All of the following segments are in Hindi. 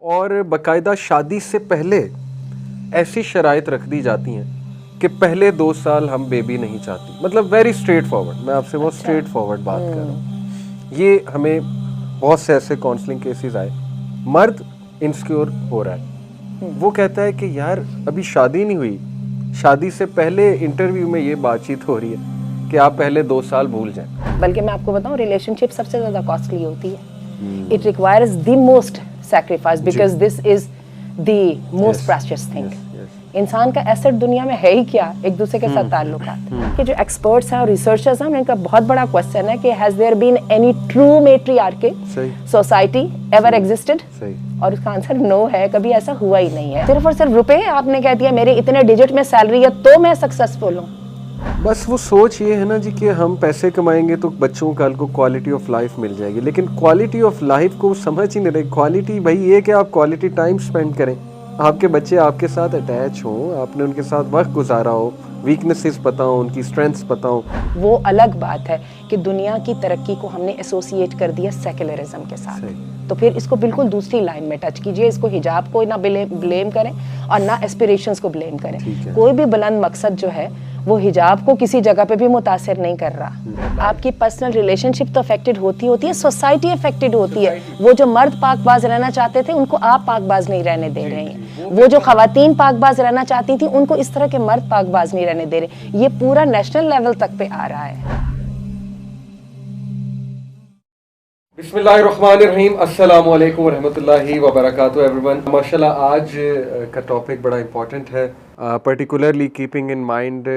और बाकायदा शादी से पहले ऐसी शराइत रख दी जाती हैं कि पहले 2 साल हम बेबी नहीं चाहती। मतलब वेरी स्ट्रेट फॉरवर्ड, मैं आपसे बहुत स्ट्रेट फॉरवर्ड बात कर रहा हूँ। ये हमें बहुत से ऐसे काउंसलिंग केसेस आए, मर्द इनसिक्योर हो रहा है, वो कहता है कि यार अभी शादी नहीं हुई, शादी से पहले इंटरव्यू में ये बातचीत हो रही है कि आप पहले 2 साल भूल जाएं। बल्कि मैं आपको बताऊं, रिलेशनशिप सबसे ज्यादा कॉस्टली होती है। It requires the most sacrifice because this is the most precious thing. इंसान का एसेट दुनिया में है ही क्या, एक दूसरे के साथ ताल्लुकात। कि जो एक्सपर्ट्स हैं और रिसर्चर्स हैं, उनका बहुत बड़ा क्वेश्चन है कि has there been any true matriarchy society ever existed, और उसका आंसर नो है, कभी ऐसा हुआ ही नहीं है। सिर्फ और सिर्फ रुपए आपने कह दिया मेरे इतने डिजिट में सैलरी है तो मैं सक्सेसफुल हूँ। बस वो सोच ये है ना जी कि हम पैसे कमाएंगे तो बच्चों कल को क्वालिटी ऑफ लाइफ मिल जाएगी, लेकिन क्वालिटी ऑफ लाइफ को समझ ही नहीं रही। क्वालिटी भाई ये कि आप क्वालिटी टाइम स्पेंड करें, आपके बच्चे आपके साथ अटैच हों, आपने उनके साथ वक्त गुजारा हो, वीकनेसेस पता हो, उनकी स्ट्रेंथ्स पता हो। वो अलग बात है कि दुनिया की तरक्की को हमने एसोसिएट कर दिया सेक्युलरिज्म के साथ, तो फिर इसको बिल्कुल दूसरी लाइन में टच कीजिए। इसको हिजाब को ना ब्लेम करें और ना एस्पिरेशंस को ब्लेम करें। कोई भी बुलंद मकसद जो है वो हिजाब को किसी जगह पे भी मुतासिर नहीं कर रहा। आपकी पर्सनल रिलेशनशिप तो अफेक्टेड होती है, सोसाइटी अफेक्टेड होती है। वो जो मर्द पाकबाज रहना चाहते थे उनको आप पाकबाज नहीं रहने दे रहे हैं, वो जो खवातीन पाकबाज रहना चाहती थी उनको इस तरह के मर्द पाकबाज नहीं रहने दे रहे। ये पूरा नेशनल लेवल तक पे आ रहा है। बिस्मिल्लाहिर्रहमानिर्रहीम, अस्सलामु अलैकुम वरहमतुल्लाहि वबरकातुहू एवरीवन। माशाल्लाह आज का टॉपिक बड़ा इंपॉर्टेंट है, particularly keeping in mind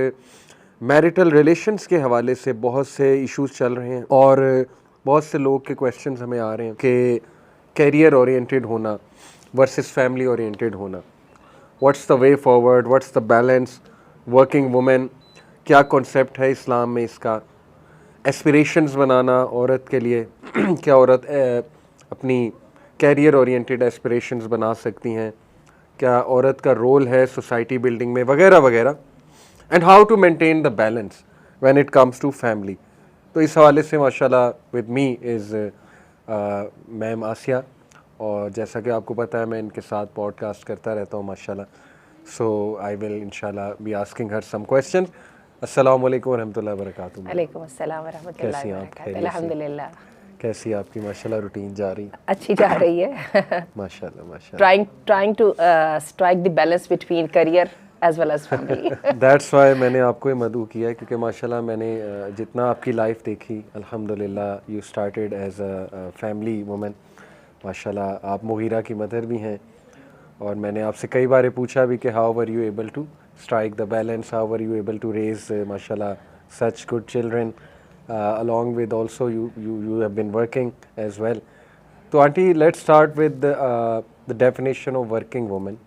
marital relations के हवाले से बहुत से इश्यूज चल रहे हैं और बहुत से लोग के क्वेश्चंस हमें आ रहे हैं कि कैरियर ओरिएंटेड होना वर्सेस फैमिली ओरिएंटेड होना, what's the way forward, what's the balance, working women, क्या कॉन्सेप्ट है इस्लाम में इसका, एस्पिरेशंस बनाना औरत के लिए क्या औरत अपनी कैरियर ओरिएंटेड एस्पिरेशंस बना सकती हैं, क्या औरत का रोल है सोसाइटी बिल्डिंग में, वगैरह वगैरह, and how to maintain the balance when it comes to family. तो इस हवाले से माशाल्लाह with me is ma'am Asiya, और जैसा कि आपको पता है मैं इनके साथ पॉडकास्ट करता रहता हूँ माशाल्लाह। सो आई विल इंशाल्लाह be asking her some question. अस्सलाम वालेकुम रहमतुल्लाहि व बरकातुहू। वालेकुम अस्सलाम व रहमतुल्लाहि व बरकातुहू। अल्हम्दुलिल्लाह। कैसी आपकी माशाल्लाह रूटीन जा रही? अच्छी जा रही है माशाल्लाह माशाल्लाह। Trying to strike the balance between career as well as family. That's why मैंने आपको ये मदऊ किया, क्योंकि माशाल्लाह मैंने जितना आपकी लाइफ देखी, अल्हम्दुलिल्लाह you started as a family women. माशाल्लाह आप मुगीरा की मदर भी हैं, और मैंने आपसे कई बार पूछा भी कि how were you able to strike the balance, how were you able to raise mashallah such good children, along with also you have been working as well. So auntie, let's start with the definition of working woman.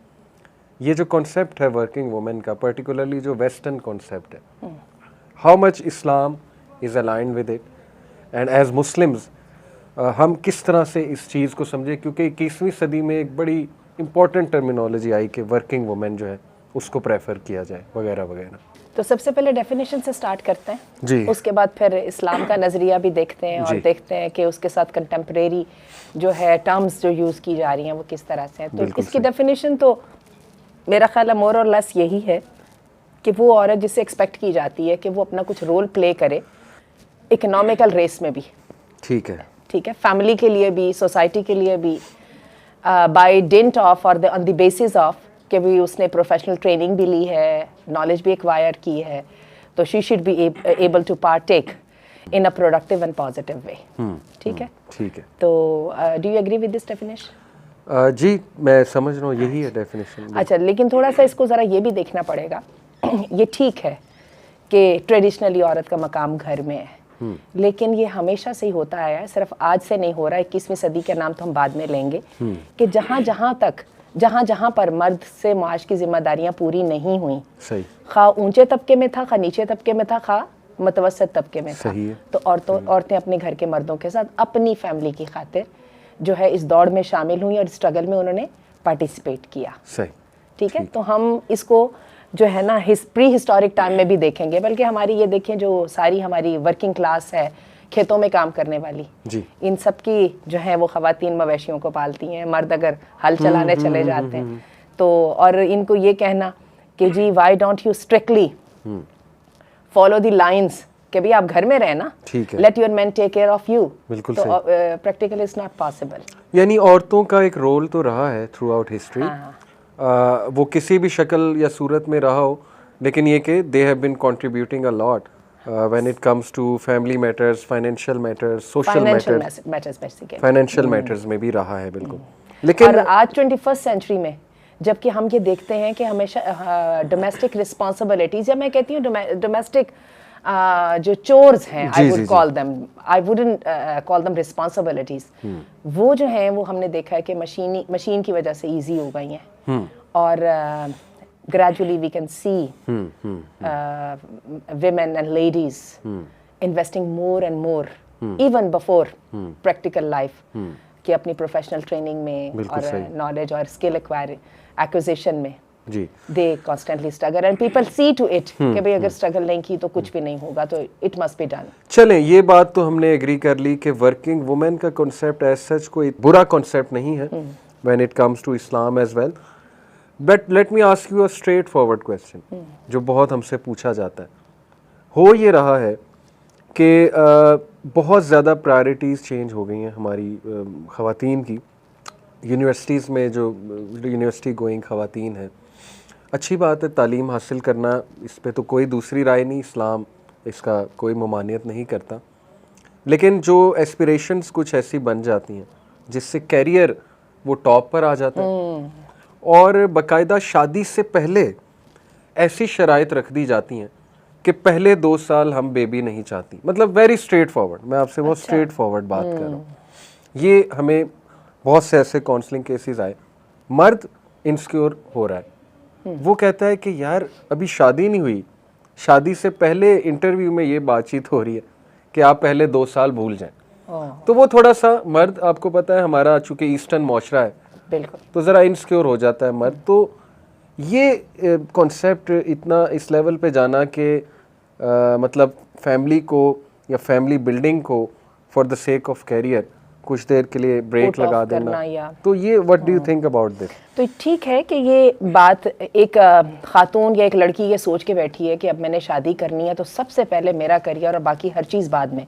ये जो concept है working woman का, particularly जो western concept है, how much Islam is aligned with it, and as Muslims हम किस तरह से इस चीज़ को समझे, क्योंकि 21वीं सदी में एक बड़ी important terminology आई कि working woman जो है उसको प्रेफर किया जाए वगैरह वगैरह। तो सबसे पहले डेफिनेशन से स्टार्ट करते हैं जी, उसके बाद फिर इस्लाम का नज़रिया भी देखते हैं और देखते हैं कि उसके साथ कंटेम्प्रेरी जो है टर्म्स जो यूज़ की जा रही हैं वो किस तरह से हैं। तो इसकी डेफिनेशन तो मेरा ख्याल है मोर और लेस यही है कि वो औरत जिससे एक्सपेक्ट की जाती है कि वो अपना कुछ रोल प्ले करे इकोनॉमिकल रेस में भी, ठीक है, फैमिली के लिए भी, सोसाइटी के लिए भी, बाय डेंट ऑफ और ऑन द बेसिस ऑफ कि भी उसने प्रोफेशनल ट्रेनिंग भी ली है, नॉलेज भी एक्वायर की है, तो she should be able to partake in a productive and positive way. ठीक है। तो do you agree with this definition? जी मैं समझ रहा हूँ यही है डेफिनेशन। अच्छा, लेकिन थोड़ा सा इसको ज़रा ये भी देखना पड़ेगा ये ठीक है कि ट्रेडिशनली औरत का मकाम घर में है, लेकिन ये हमेशा से ही होता आया है, सिर्फ आज से नहीं हो रहा है। 21वीं सदी के नाम तो हम बाद में लेंगे कि जहाँ जहाँ पर मर्द से माश की जिम्मेदारियां पूरी नहीं हुई, सही, खा ऊंचे तबके में था, खा नीचे तबके में था, खा मुतवसत तबके में था, तो औरतें अपने घर के मर्दों के साथ अपनी फैमिली की खातिर जो है इस दौड़ में शामिल हुई और स्ट्रगल में उन्होंने पार्टिसिपेट किया। सही, ठीक है। तो हम इसको जो है ना प्री हिस्टोरिक टाइम में भी देखेंगे, बल्कि हमारी ये देखें जो सारी हमारी वर्किंग क्लास है खेतों में काम करने वाली जी। इन सब की जो है वो खवातीन मवेशियों को पालती हैं, मर्द अगर हल चलाने चले जाते हैं तो, और इनको ये कहना कि जी why don't you strictly follow the lines कि भाई आप घर में रहे ना, ठीक है, let your man take care of you, बिल्कुल तो सही, प्रैक्टिकली इज नॉट पॉसिबल। यानी औरतों का एक रोल तो रहा है थ्रू आउट हिस्ट्री, वो किसी भी शक्ल या सूरत में रहा हो, लेकिन ये कि they have been contributing a lot when it comes to family matters, financial matters, social matters, financial matters में भी रहा है, बिल्कुल। लेकिन और आज 21st सेंचुरी में जबकि हम ये देखते हैं कि हमेशा डोमेस्टिक रिस्पॉन्सिबिलिटीज, या मैं कहती हूँ डोमेस्टिक जो चोर्स हैं, I would call them, I wouldn't call them responsibilities, वो जो हैं वो हमने देखा है कि मशीन की वजह से इजी हो गई हैं, और gradually we can see women and ladies investing more and more even before practical life कि अपनी प्रोफेशनल ट्रेनिंग में और नॉलेज और स्किल एक्विजिशन में जी they constantly struggle and people see to it कि भाई अगर स्ट्रगल नहीं की तो कुछ भी नहीं होगा, तो it must be done। चलें, ये बात तो हमने एग्री कर ली कि वर्किंग वुमेन का कॉन्सेप्ट एज सच कोई बुरा कॉन्सेप्ट नहीं है when it comes to Islam as well, but let me ask you a straightforward question जो बहुत हमसे पूछा जाता है। हो ये रहा है कि बहुत ज़्यादा प्रायोरिटीज़ चेंज हो गई हैं हमारी ख़वातीन की, यूनिवर्सिटीज़ में जो यूनिवर्सिटी गोइंग ख़वातीन हैं, अच्छी बात है तालीम हासिल करना, इस पे तो कोई दूसरी राय नहीं, इस्लाम इसका कोई ममानियत नहीं करता, लेकिन जो एस्पिरेशंस कुछ ऐसी बन जाती हैं जिससे कैरियर वो टॉप पर आ जाता है, और बाकायदा शादी से पहले ऐसी शराइत रख दी जाती हैं कि पहले 2 साल हम बेबी नहीं चाहती, मतलब वेरी स्ट्रेट फॉरवर्ड, मैं आपसे बहुत स्ट्रेट फॉरवर्ड बात कर रहा हूँ। ये हमें बहुत से ऐसे काउंसलिंग केसेस आए, मर्द इनसिक्योर हो रहा है, वो कहता है कि यार अभी शादी नहीं हुई, शादी से पहले इंटरव्यू में ये बातचीत हो रही है कि आप पहले 2 साल भूल जाएं, तो वो थोड़ा सा मर्द, आपको पता है हमारा चूंकि ईस्टर्न माशरा है, बिल्कुल, तो ज़रा इनसिक्योर हो जाता है मर्द। तो ये कॉन्सेप्ट इतना इस लेवल पे जाना कि मतलब फैमिली को या फैमिली बिल्डिंग को for the sake of career कुछ देर के लिए ब्रेक लगा देना, तो ये what do you think about this? तो ठीक है कि ये बात एक खातून या एक लड़की ये सोच के बैठी है कि अब मैंने शादी करनी है तो सबसे पहले मेरा करियर और बाकी हर चीज़ बाद में,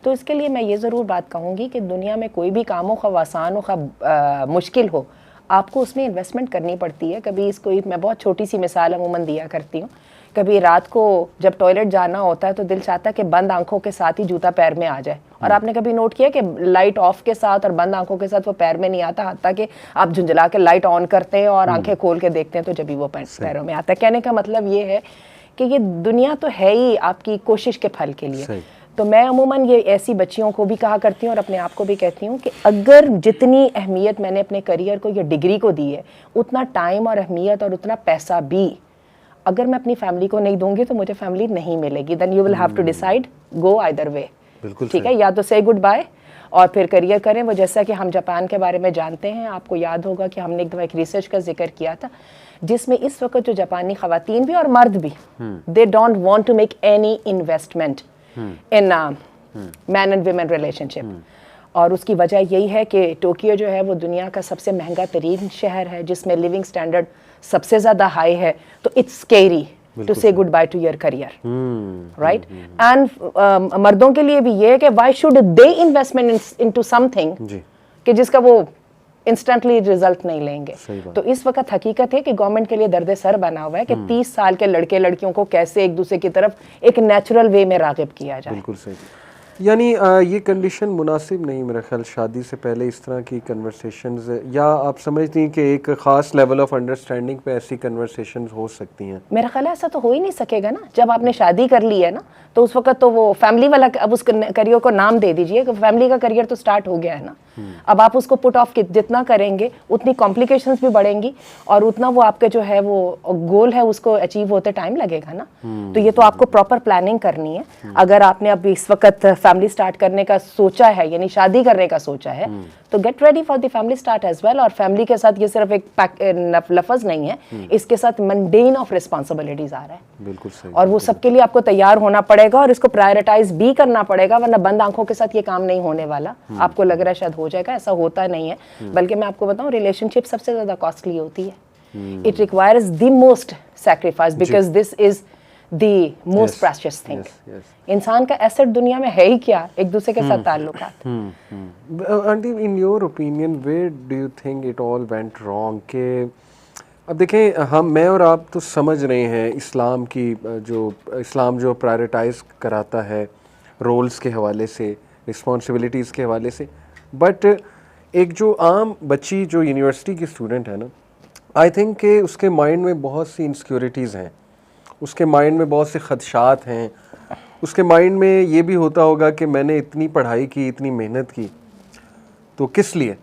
तो इसके लिए मैं ये ज़रूर बात कहूँगी कि दुनिया में कोई भी काम हो, खा आसान हो, खा मुश्किल हो, आपको उसमें इन्वेस्टमेंट करनी पड़ती है। कभी इसको मैं बहुत छोटी सी मिसाल अमूमन दिया करती हूँ, कभी रात को जब टॉयलेट जाना होता है तो दिल चाहता है कि बंद आंखों के साथ ही जूता पैर में आ जाए, और आपने कभी नोट किया कि लाइट ऑफ के साथ और बंद आंखों के साथ वो पैर में नहीं आता, हत्ता कि आप झुंझला के लाइट ऑन करते हैं और आंखें खोल के देखते हैं तो जब भी वो पैरों में आता है। कहने का मतलब ये है कि ये दुनिया तो है ही आपकी कोशिश के फल के लिए। तो मैं अमूमन ये ऐसी बच्चियों को भी कहा करती हूँ और अपने आप को भी कहती हूँ कि अगर जितनी अहमियत मैंने अपने करियर को या डिग्री को दी है, उतना टाइम और अहमियत और उतना पैसा भी अगर मैं अपनी फैमिली को नहीं दूंगी तो मुझे फैमिली नहीं मिलेगी। Then you will have to decide, go either way, ठीक है, या तो से गुड बाय और फिर करियर करें। वो जैसा कि हम जापान के बारे में जानते हैं, आपको याद होगा कि हमने एक दफ़ा एक रिसर्च का जिक्र किया था जिसमें इस वक्त जो जापानी ख़वातीन भी और मर्द भी, they don't want to make any investment in man and women relationship, और उसकी वजह यही है कि टोक्यो जो है वो दुनिया का सबसे महंगा तरीन शहर है जिसमें लिविंग स्टैंडर्ड सबसे ज़्यादा हाई है, तो इट्स स्केरी टू से good by two your career, right. And मर्दों के लिए भी ये है कि why should they investment into something कि जिसका वो इंस्टेंटली रिजल्ट नहीं लेंगे। तो इस वक्त हकीकत है कि गवर्नमेंट के लिए दर्द सर बना हुआ है कि 30 साल के लड़के लड़कियों को कैसे एक दूसरे की तरफ एक नेचुरल वे में राग़िब किया जाए। बिल्कुल सही, यानी ये कंडीशन मुनासिब नहीं मेरा ख्याल शादी से पहले इस तरह की कन्वर्सेशंस, या आप समझती हैं कि एक ख़ास लेवल ऑफ अंडरस्टैंडिंग पे ऐसी कन्वर्सेशंस हो सकती हैं? मेरा ख्याल है ऐसा तो हो ही नहीं सकेगा ना, जब आपने शादी कर ली है ना तो उस वक्त तो वो फैमिली वाला, अब उस करियर को नाम दे दीजिए कि फैमिली का करियर तो स्टार्ट हो गया है ना। अब आप उसको पुट ऑफ जितना करेंगे उतनी कॉम्प्लिकेशंस भी बढ़ेंगी और उतना वो आपके जो है वो गोल है उसको अचीव होते टाइम लगेगा ना। तो ये तो आपको प्रॉपर प्लानिंग करनी है। अगर आपने अब इस वक्त फैमिली स्टार्ट करने का सोचा है, यानी शादी करने का सोचा है, तो get ready for the family start as well. और फैमिली के साथ ये सिर्फ एक लफ्ज नहीं है, इसके साथ मंडेन ऑफ रिस्पॉन्सिबिलिटीज आ रहा है। बिल्कुल सही। और वो सबके लिए आपको तैयार होना पड़ेगा और इसको प्रायोरिटाइज भी करना पड़ेगा, वरना बंद आंखों के साथ ये काम नहीं होने वाला। आपको लग रहा है शायद हो जाएगा, ऐसा होता नहीं है। बल्कि मैं आपको बताऊं, रिलेशनशिप सबसे ज्यादा कॉस्टली होती है। It requires the most sacrifice because this is the most precious thing. इंसान का एसेट दुनिया में है ही क्या? एक दूसरे के साथ ताल्लुकात। Aunty, in your opinion where do you think it all went wrong? के अब देखें, मैं और आप तो समझ रहे हैं इस्लाम की इस्लाम जो प्रायोरिटाइज कराता है रोल्स के हवाले से, रिस्पॉन्सिबिलिटीज़ के हवाले से, बट एक जो आम बच्ची जो यूनिवर्सिटी की स्टूडेंट है ना, आई थिंक कि उसके माइंड में बहुत सी इनसिक्योरिटीज़ हैं, उसके माइंड में बहुत से खदशात हैं, उसके माइंड में ये भी होता होगा कि मैंने इतनी पढ़ाई की, इतनी मेहनत की, तो किस लिए?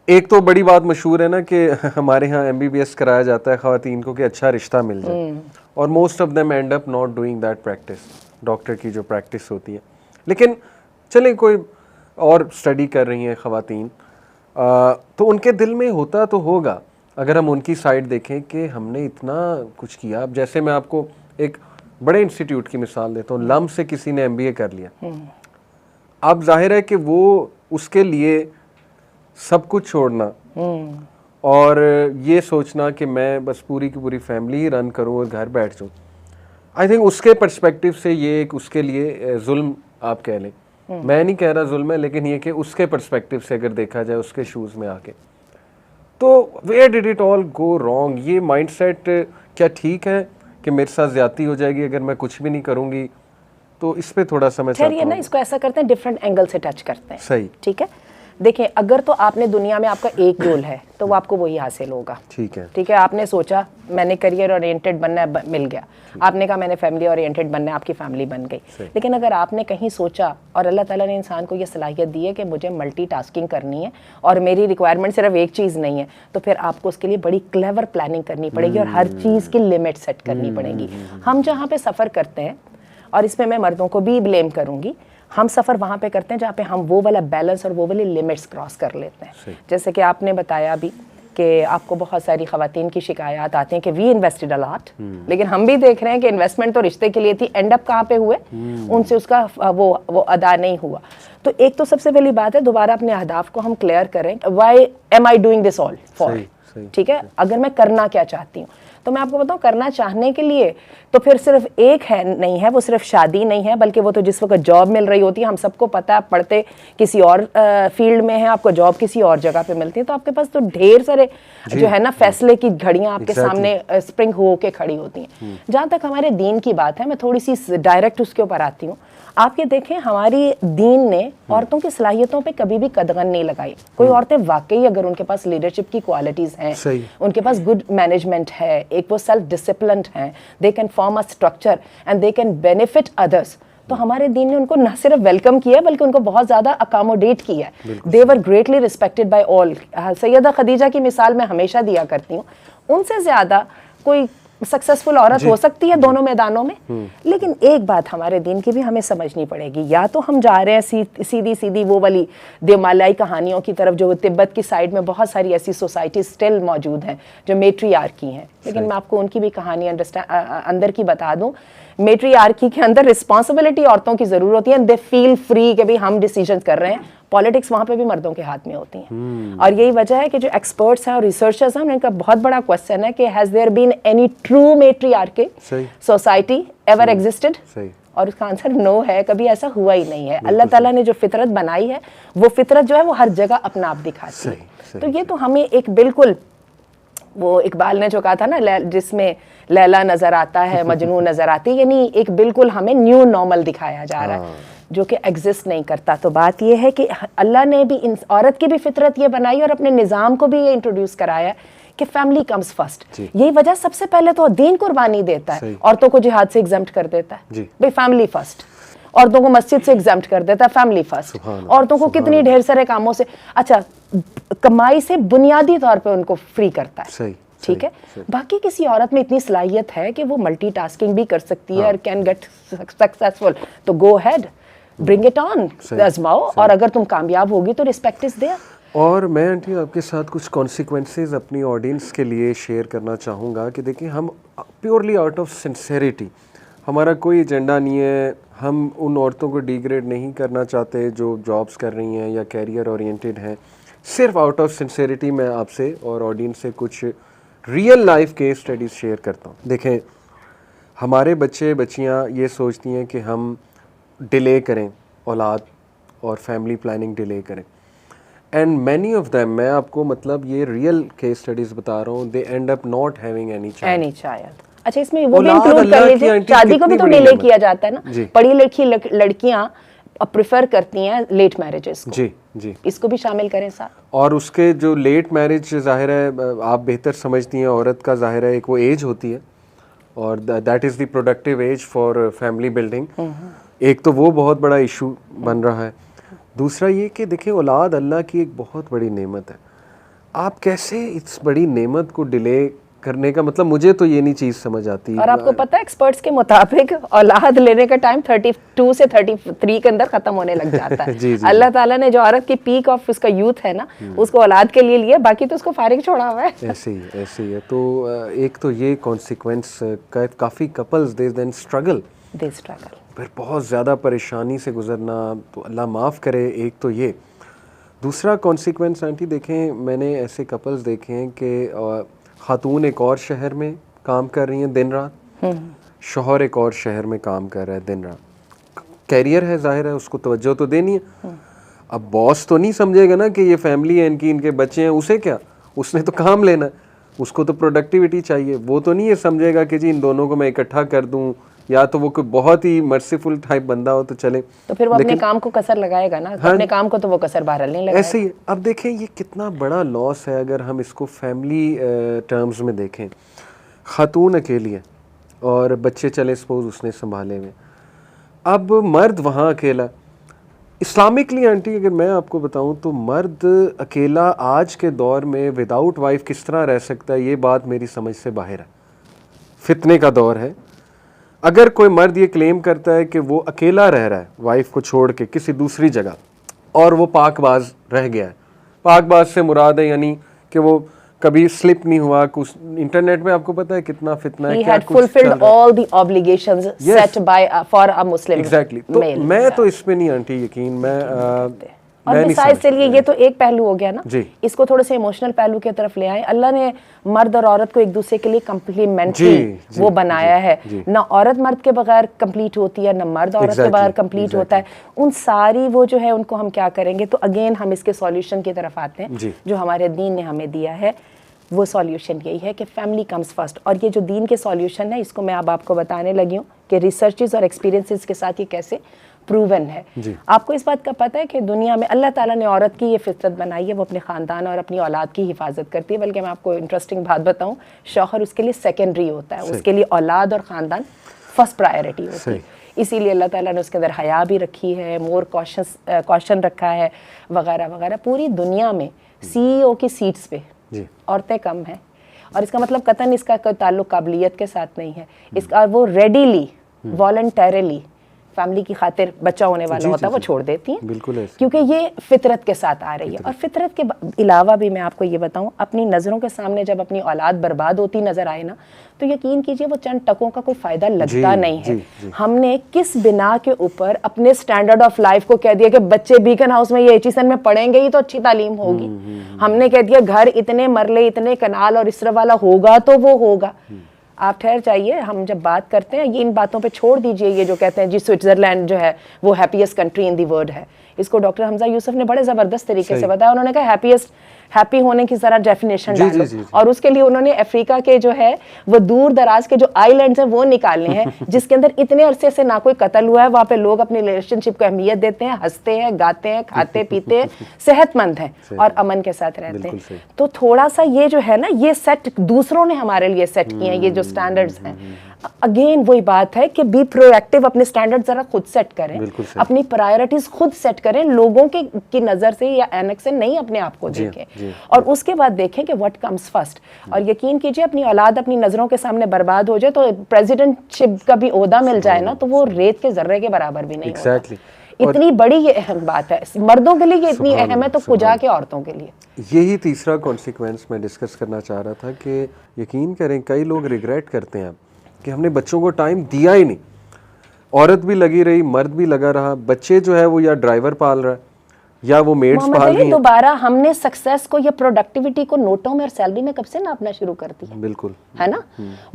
एक तो बड़ी बात मशहूर है ना कि हमारे यहाँ MBBS कराया जाता है ख़वातीन को कि अच्छा रिश्ता मिल जाए, और most of them and up not doing that practice, doctor की जो प्रैक्टिस होती है। लेकिन चलें, कोई और स्टडी कर रही हैं ख़वातीन, तो उनके दिल में होता तो होगा, अगर हम उनकी साइड देखें कि हमने इतना कुछ किया। अब जैसे मैं आपको एक बड़े इंस्टीट्यूट की मिसाल देता हूँ, लम से किसी ने MBA कर लिया, अब जाहिर है कि वो उसके लिए सब कुछ छोड़ना और ये सोचना कि मैं बस पूरी की पूरी फैमिली ही रन करूँ और घर बैठ जाऊँ, आई थिंक उसके पर्सपेक्टिव से ये एक उसके लिए जुल्म आप कह लें। मैं नहीं कह रहा जुल्म है, लेकिन ये कि उसके पर्सपेक्टिव से अगर देखा जाए, उसके शूज़ में आके, तो where did it all go wrong? ये माइंडसेट क्या ठीक है कि मेरे साथ ज़्यादती हो जाएगी अगर मैं कुछ भी नहीं करूँगी? तो इस पे थोड़ा सा मैं चाहता हूँ ना, इसको ऐसा करते हैं, डिफरेंट एंगल से टच करते हैं। सही, ठीक है। देखिए, अगर तो आपने दुनिया में आपका एक गोल है तो वो आपको वही हासिल होगा। ठीक है, ठीक है। आपने सोचा मैंने करियर ओरिएंटेड बनना है, मिल गया। आपने कहा मैंने फैमिली ओरिएंटेड बनना है, आपकी फैमिली बन गई। लेकिन अगर आपने कहीं सोचा और अल्लाह ताला ने इंसान को ये सलाहियत दी है कि मुझे मल्टीटास्किंग करनी है और मेरी रिक्वायरमेंट सिर्फ एक चीज़ नहीं है, तो फिर आपको उसके लिए बड़ी क्लेवर प्लानिंग करनी पड़ेगी और हर चीज़ की लिमिट सेट करनी पड़ेगी। हम जहाँ पे सफ़र करते हैं, और इसमें मैं मर्दों को भी ब्लेम करूँगी, हम सफ़र वहाँ पे करते हैं जहाँ पे हम वो वाला बैलेंस और वो वाली लिमिट्स क्रॉस कर लेते हैं। जैसे कि आपने बताया भी कि आपको बहुत सारी ख़वातीन की शिकायत आती हैं कि वी इन्वेस्टेड अ लॉट, लेकिन हम भी देख रहे हैं कि इन्वेस्टमेंट तो रिश्ते के लिए थी, एंड अप कहाँ पे हुए, उनसे उसका वो अदा नहीं हुआ। तो एक तो सबसे पहली बात है, दोबारा अपने अहदाफ को हम क्लियर करें, why am I doing this all for, ठीक है। अगर मैं करना क्या चाहती हूँ, तो मैं आपको बताऊं, करना चाहने के लिए तो फिर सिर्फ एक है नहीं है, वो सिर्फ शादी नहीं है, बल्कि वो तो जिस वक्त जॉब मिल रही होती है, हम सबको पता है, पढ़ते किसी और फील्ड में है, आपको जॉब किसी और जगह पे मिलती है, तो आपके पास तो ढेर सारे जो है ना फैसले की घड़ियां आपके सामने स्प्रिंग हो के खड़ी होती हैं। जहाँ तक हमारे दीन की बात है, मैं थोड़ी सी डायरेक्ट उसके ऊपर आती हूँ। आप ये देखें, हमारी दीन ने औरतों की सलाहियतों पे कभी भी कदगन नहीं लगाई। कोई औरतें वाकई अगर उनके पास लीडरशिप की क्वालिटीज हैं, उनके पास गुड मैनेजमेंट है, एक वो सेल्फ डिसिप्लिन्ड हैं, they can form a structure and they can benefit others, तो हमारे दीन ने उनको न सिर्फ वेलकम किया बल्कि उनको बहुत ज्यादा अकोमोडेट किया है। They were greatly respected by all. Sayyida Khadija की मिसाल मैं हमेशा दिया करती हूँ, उनसे ज्यादा कोई सक्सेसफुल औरत हो सकती है दोनों मैदानों में। लेकिन एक बात हमारे दीन की भी हमें समझनी पड़ेगी, या तो हम जा रहे हैं सीधी सीधी वो वाली देवमालाई कहानियों की तरफ, जो तिब्बत की साइड में बहुत सारी ऐसी सोसाइटी स्टिल मौजूद हैं जो मेट्रियार्की हैं, लेकिन मैं आपको उनकी भी कहानी अंदर की बता दूं। मेट्रियार्की के अंदर रिस्पॉन्सिबिलिटी औरतों की जरूर होती है, दे फील फ्री कि भाई हम डिसीजन कर रहे हैं, पॉलिटिक्स वहाँ पे भी मर्दों के हाथ में होती हैं। और यही वजह है कि जो एक्सपर्ट्स हैं और रिसर्चर्स हैं, उनका बहुत बड़ा क्वेश्चन है कि has there been any true matriarchy society ever existed, और उसका आंसर नो है, कभी ऐसा हुआ ही नहीं है। अल्लाह ताला ने जो फितरत बनाई है, वो फितरत जो है वो हर जगह अपना आप दिखाती है। तो ये तो हमें एक बिल्कुल, वो इकबाल ने जो कहा था ना, जिसमें लैला नजर आता है मजनू नजर आती है, यानी एक बिल्कुल हमें न्यू नॉर्मल दिखाया जा रहा है जो कि एग्जिस्ट नहीं करता। तो बात ये है कि अल्लाह ने भी औरत की भी फितरत ये बनाई और अपने निज़ाम को भी ये इंट्रोड्यूस कराया कि फैमिली कम्स फर्स्ट। यही वजह सबसे पहले तो दीन कुर्बानी देता है, औरतों को जिहाद से एग्जम्प्ट कर देता है, भाई फैमिली फर्स्ट। औरतों को मस्जिद से एग्जम्प्ट कर देता है, फैमिली फर्स्ट। औरतों को कितनी ढेर सारे कामों से, अच्छा कमाई से बुनियादी तौर पे उनको फ्री करता है, ठीक है। बाकी किसी औरत में इतनी सलाहियत है कि वो मल्टीटास्किंग भी कर सकती है और कैन गेट सक्सेसफुल, तो गो हेड, ब्रिंग इट ऑन, आजमाओ, और अगर तुम कामयाब होगी तो रिस्पेक्ट इज देयर। और मैं आंटी आपके साथ कुछ कॉन्सिक्वेंसेस अपनी ऑडियंस के लिए शेयर करना चाहूँगा कि देखिए, हम प्योरली आउट ऑफ सिंसेरिटी, हमारा कोई एजेंडा नहीं है, हम उन औरतों को डिग्रेड नहीं करना चाहते जो जॉब्स कर रही हैं या कैरियर ओरिएंटेड हैं। सिर्फ आउट ऑफ सिंसेरिटी मैं आपसे और ऑडियंस से कुछ real life case studies share करता हूँ। देखें, हमारे बच्चे बच्चियाँ ये सोचती हैं कि हम डिले करें औलाद और फैमिली प्लानिंग डिले करें, एंड मैनी ऑफ देम, मैं आपको मतलब ये रियल केस स्टडीज़ बता रहा हूँ, they end up not having any child. अच्छा, इसमें वो भी इंक्लूड कर लीजिए, शादी को भी तो डिले किया जाता है ना। पढ़ी लिखी लड़कियां अब प्रेफर करती हैं लेट मैरिजेस को। जी, इसको भी शामिल करें साथ। और उसके जो लेट मैरिज, जाहिर है आप बेहतर समझती हैं, औरत का जाहिर है एक वो एज होती है और that is the productive age for family building. एक तो वो बहुत बड़ा इशू बन रहा है। दूसरा ये कि देखिए, औलाद अल्लाह की एक बहुत बड़ी नेमत है। आप कैसे इस बड़ी नेमत को डिले करने का, मतलब मुझे तो ये नहीं चीज़ समझ आती। और आपको पता है, एक्सपर्ट्स के मुताबिक औलाद लेने का टाइम 32 से 33 के अंदर खत्म होने लग जाता है। जी, अल्लाह ताला ने जो औरत की पीक ऑफ उसका यूथ है ना, उसको औलाद के लिए लिया, बाकी तो उसको फारिग छोड़ा हुआ है। ऐसे ही है। तो एक तो ये कॉन्सिक्वेंस, काफ़ी कपल्स दे स्ट्रगल, फिर बहुत ज़्यादा परेशानी से गुजरना, तो अल्लाह माफ़ करे। एक तो ये, दूसरा कॉन्सिक्वेंस आंटी देखें, मैंने ऐसे कपल्स देखे हैं कि खातून एक और शहर में काम कर रही हैं दिन रात, शौहर एक और शहर में काम कर रहा है दिन रात। कैरियर है, जाहिर है उसको तवज्जो तो देनी है। अब बॉस तो नहीं समझेगा ना कि ये फैमिली है इनकी, इनके बच्चे हैं, उसे क्या, उसने तो काम लेना है, उसको तो प्रोडक्टिविटी चाहिए। वो तो नहीं ये समझेगा कि जी इन दोनों को मैं इकट्ठा कर दूं, या तो वो कोई बहुत ही मर्सीफुल टाइप बंदा हो तो चले, तो फिर वो अपने काम को कसर लगाएगा ना। हाँ, अपने काम को तो वो कसर बहरहाल नहीं लगाएगा। ऐसे ही। अब देखें, ये कितना बड़ा लॉस है अगर हम इसको फैमिली टर्म्स में देखें। खातून अकेली है और बच्चे चले सपोज उसने संभाले हुए, अब मर्द वहाँ अकेला। इस्लामिकली आंटी अगर मैं आपको बताऊं तो मर्द अकेला आज के दौर में विदाउट वाइफ किस तरह रह सकता है, ये बात मेरी समझ से बाहर है। फितने का दौर है। अगर कोई मर्द ये क्लेम करता है कि वो अकेला रह रहा है वाइफ को छोड़ के किसी दूसरी जगह, और वो पाकबाज रह गया है, पाकबाज से मुराद है यानी कि वो कभी स्लिप नहीं हुआ, कुछ इंटरनेट में आपको पता है कितना फितना है, क्या कुछ चल रहा है। all the obligations set by for a Muslim Exactly. तो मैं तो इसमें नहीं आंटी यकीन, मैं और बिसाइड चलिए, ये तो एक पहलू हो गया ना जी। इसको थोड़े से इमोशनल पहलू की तरफ ले आए। अल्लाह ने मर्द और औरत को एक दूसरे के लिए कम्प्लीमेंट्री वो बनाया है ना। औरत मर्द के बगैर कंप्लीट होती है, ना मर्द औरत के बगैर कंप्लीट होता है। उन सारी वो जो है उनको हम क्या करेंगे, तो अगेन हम इसके सॉल्यूशन की तरफ आते हैं जो हमारे दीन ने हमें दिया है। वो सॉल्यूशन यही है कि फैमिली कम्स फर्स्ट। और ये जो दीन के सॉल्यूशन है, इसको मैं अब आपको बताने लगी हूँ कि रिसर्चेस और एक्सपीरियंसेस के साथ ये कैसे प्रूवन है। आपको इस बात का पता है कि दुनिया में अल्लाह ताला ने औरत की ये फितरत बनाई है, वो अपने ख़ानदान और अपनी औलाद की हिफाजत करती है। बल्कि मैं आपको इंटरेस्टिंग बात बताऊं, शौहर उसके लिए सेकेंडरी होता है, उसके लिए औलाद और ख़ानदान फर्स्ट प्रायोरिटी होती है। इसीलिए अल्लाह ताला ने उसके अंदर हया भी रखी है, मोर कॉशन रखा है, वगैरह वगैरह। पूरी दुनिया में CEO की सीट्स पे औरतें कम हैं, और इसका मतलब कतन इसका कोई ताल्लुक काबिलियत के साथ नहीं है। इसका वो रेडीली वॉलंटरली फैमिली की खातिर बच्चा होने वाला होता है वो छोड़ देती हैं, बिल्कुल ऐसे। क्योंकि ये फितरत के साथ आ रही है। और फितरत के अलावा भी मैं आपको ये बताऊं, अपनी नज़रों के सामने जब अपनी औलाद बर्बाद होती नजर आए ना, तो यकीन कीजिए वो चंद टकों का कोई फायदा लगता नहीं है। हमने किस बिना के ऊपर अपने स्टैंडर्ड ऑफ लाइफ को कह दिया कि बच्चे बीकन हाउस में ये एचीसन में पढ़ेंगे ही तो अच्छी तालीम होगी। हमने कह दिया घर इतने मरले इतने कनाल और इस तरह वाला होगा तो वो होगा। आप ठहर जाइए, हम जब बात करते हैं ये इन बातों पे छोड़ दीजिए ये जो कहते हैं जी स्विट्जरलैंड जो है वो happiest country in the world है। इसको डॉक्टर हमजा यूसुफ ने बड़े ज़बरदस्त तरीके से बताया। उन्होंने कहा हैप्पी होने की ज़रा डेफिनेशन डालो, और उसके लिए उन्होंने अफ्रीका के जो है वो दूर दराज के जो आइलैंड्स हैं वो निकालने हैं जिसके अंदर इतने अरसे से ना कोई कत्ल हुआ है। वहाँ पे लोग अपनी रिलेशनशिप को अहमियत देते हैं, हंसते हैं, गाते हैं, खाते पीते हैं, सेहतमंद हैं और अमन के साथ रहते हैं। तो थोड़ा सा ये जो है ना, ये सेट दूसरों ने हमारे लिए सेट किए हैं, ये जो स्टैंडर्ड्स हैं। अगेन वही बात है कि बी प्रोएक्टिव, अपने स्टैंडर्ड जरा खुद सेट करें, अपनी प्रायोरिटीज खुद सेट करें, लोगों की नजर से या एनक से नहीं, अपने आप को देखें और उसके बाद देखें कि व्हाट कम्स फर्स्ट। और यकीन कीजिए अपनी औलाद अपनी नजरों के सामने बर्बाद हो जाए तो प्रेसिडेंटशिप का भी ओहदा मिल जाए ना, तो वो रेत के जर्रे के बराबर भी नहीं होता। इतनी बड़ी ये अहम बात है, मर्दों के लिए ये इतनी अहम है तो कुजा के औरतों के लिए। यही तीसरा कॉन्सिक्वेंस मैं डिस्कस करना चाह रहा था कि यकीन करें कई लोग रिग्रेट करते हैं कि हमने बच्चों को टाइम दिया ही नहीं। औरत भी लगी रही, मर्द भी लगा रहा, बच्चे जो है वो या ड्राइवर पाल रहा है या वो मेड्स पाल रही हैं। दोबारा हमने सक्सेस को या प्रोडक्टिविटी को नोटों में और सैलरी में कब से नापना शुरू कर दिया। बिल्कुल, है ना।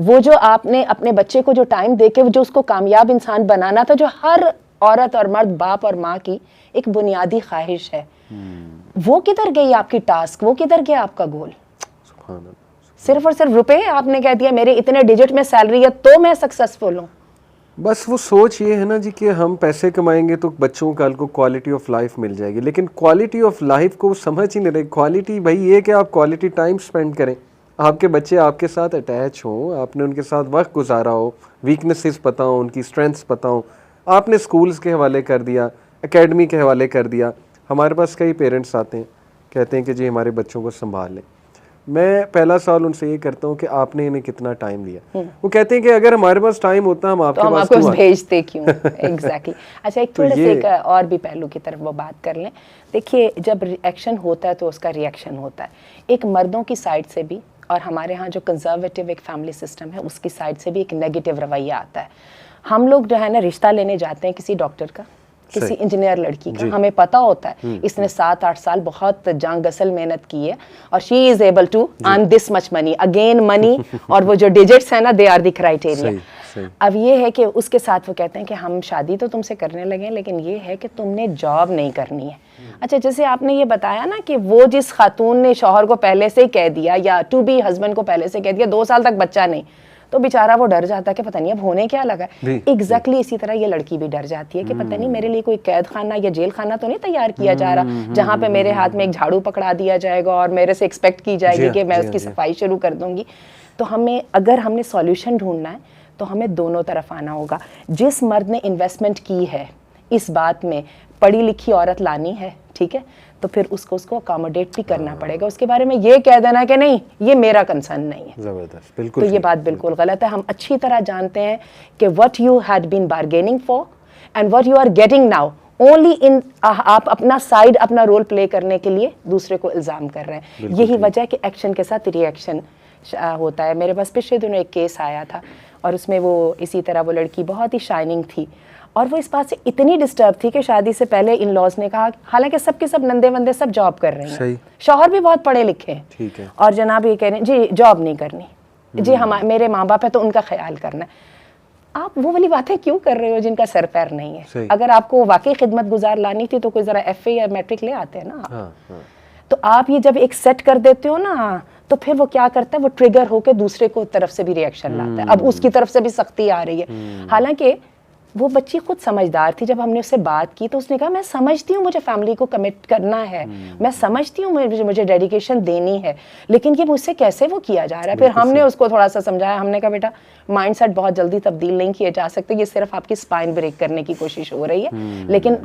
वो जो आपने अपने बच्चे को जो टाइम देके जो उसको कामयाब इंसान बनाना था, जो हर औरत और मर्द, बाप और माँ की एक बुनियादी ख्वाहिश है, वो किधर गई आपकी टास्क, वो किधर गया आपका गोल। सिर्फ और सिर्फ रुपए आपने कह दिया मेरे इतने डिजिट में सैलरी है तो मैं सक्सेसफुल हूँ। बस वो सोच ये है ना जी कि हम पैसे कमाएंगे तो बच्चों को कल को क्वालिटी ऑफ लाइफ मिल जाएगी, लेकिन क्वालिटी ऑफ लाइफ को समझ ही नहीं रहे। क्वालिटी भाई ये कि आप क्वालिटी टाइम स्पेंड करें, आपके बच्चे आपके साथ अटैच हों, आपने उनके साथ वक्त गुजारा हो, वीकनेसेस पता हो, उनकी स्ट्रेंथ्स पता हो। आपने स्कूल्स के हवाले कर दिया, एकेडमी के हवाले कर दिया। हमारे पास कई पेरेंट्स आते हैं, कहते हैं कि जी हमारे बच्चों को संभाल लें। मैं पहला सवाल उनसे ये करता हूँ कि आपने इन्हें कितना टाइम दिया। वो कहते हैं कि अगर हमारे पास टाइम होता हम आपके पास क्यों भेजते क्यों। एग्जैक्टली। अच्छा, एक थोड़ा से एक और भी पहलू की तरफ वो बात कर लें। देखिए, जब रिएक्शन होता है तो उसका रिएक्शन होता है, एक मर्दों की साइड से भी और हमारे यहाँ जो कंजर्वेटिव एक फैमिली सिस्टम है उसकी साइड से भी एक नेगेटिव रवैया आता है। हम लोग जो है ना रिश्ता लेने जाते हैं किसी डॉक्टर का, किसी इंजीनियर लड़की का, हमें पता होता है इसने 7-8 साल बहुत जान गसल मेहनत की है और she is able to earn this much money, again money और वो जो डिजिट्स है ना दे आर द क्राइटेरिया। अब ये है कि उसके साथ वो कहते हैं कि हम शादी तो तुमसे करने लगे लेकिन ये है कि तुमने जॉब नहीं करनी है। अच्छा, जैसे आपने ये बताया ना कि वो जिस खातून ने शौहर को पहले से ही कह दिया या टू बी हस्बैंड को पहले से कह दिया 2 साल तक बच्चा नहीं, तो बेचारा वो डर जाता है कि पता नहीं अब होने क्या लगा है। एग्जैक्टली इसी तरह ये लड़की भी डर जाती है कि पता नहीं मेरे लिए कोई कैद खाना या जेल खाना तो नहीं तैयार किया जा रहा जहाँ पे मेरे हाथ में एक झाड़ू पकड़ा दिया जाएगा और मेरे से एक्सपेक्ट की जाएगी कि मैं उसकी सफाई शुरू कर दूंगी। तो हमें अगर हमने सॉल्यूशन ढूंढना है तो हमें दोनों तरफ आना होगा। जिस मर्द ने इन्वेस्टमेंट की है इस बात में, पढ़ी लिखी औरत लानी है, ठीक है, तो फिर उसको अकोमोडेट भी करना पड़ेगा। उसके बारे में ये कह देना कि नहीं ये मेरा कंसर्न नहीं है, जबरदस्त, बिल्कुल तो ये बात बिल्कुल गलत है। हम अच्छी तरह जानते हैं कि what you had been bargaining for and what you are getting now only in, आप अपना साइड, अपना रोल प्ले करने के लिए दूसरे को इल्जाम कर रहे हैं। यही वजह है कि एक्शन के साथ रिएक्शन होता है। मेरे पास पिछले दिनों एक केस आया था और उसमें वो इसी तरह वो लड़की बहुत ही शाइनिंग थी और वो इस बात से इतनी डिस्टर्ब थी कि शादी से पहले इन लॉज ने कहा, हालांकि सबके सब नंदे वंदे सब जॉब कर रहे हैं, शौहर भी बहुत पढ़े लिखे हैं, ठीक है, और जनाब ये कह रहे हैं जी जॉब नहीं करनी, जी हम मेरे माँ बाप है तो उनका ख्याल करना है। आप वो वाली बातें क्यों कर रहे हो जिनका सर पैर नहीं है? अगर आपको वाकई खिदमत गुजार लानी थी तो कोई जरा FA या मैट्रिक ले आते हैं ना आप। हाँ। तो आप ये जब एक सेट कर देते हो ना तो फिर वो क्या करता है, वो ट्रिगर होकर दूसरे को तरफ से भी रिएक्शन लाता है। अब उसकी तरफ से भी सख्ती आ रही है। हालांकि वो बच्ची खुद समझदार थी। जब हमने उससे बात की तो उसने कहा मैं समझती हूँ मुझे फैमिली को कमिट करना है, मैं समझती हूँ मुझे डेडिकेशन देनी है, लेकिन ये मुझसे कैसे वो किया जा रहा है। फिर हमने उसको थोड़ा सा समझाया, हमने कहा बेटा माइंडसेट बहुत जल्दी तब्दील नहीं किए जा सकते, ये सिर्फ आपकी स्पाइन ब्रेक करने की कोशिश हो रही है, लेकिन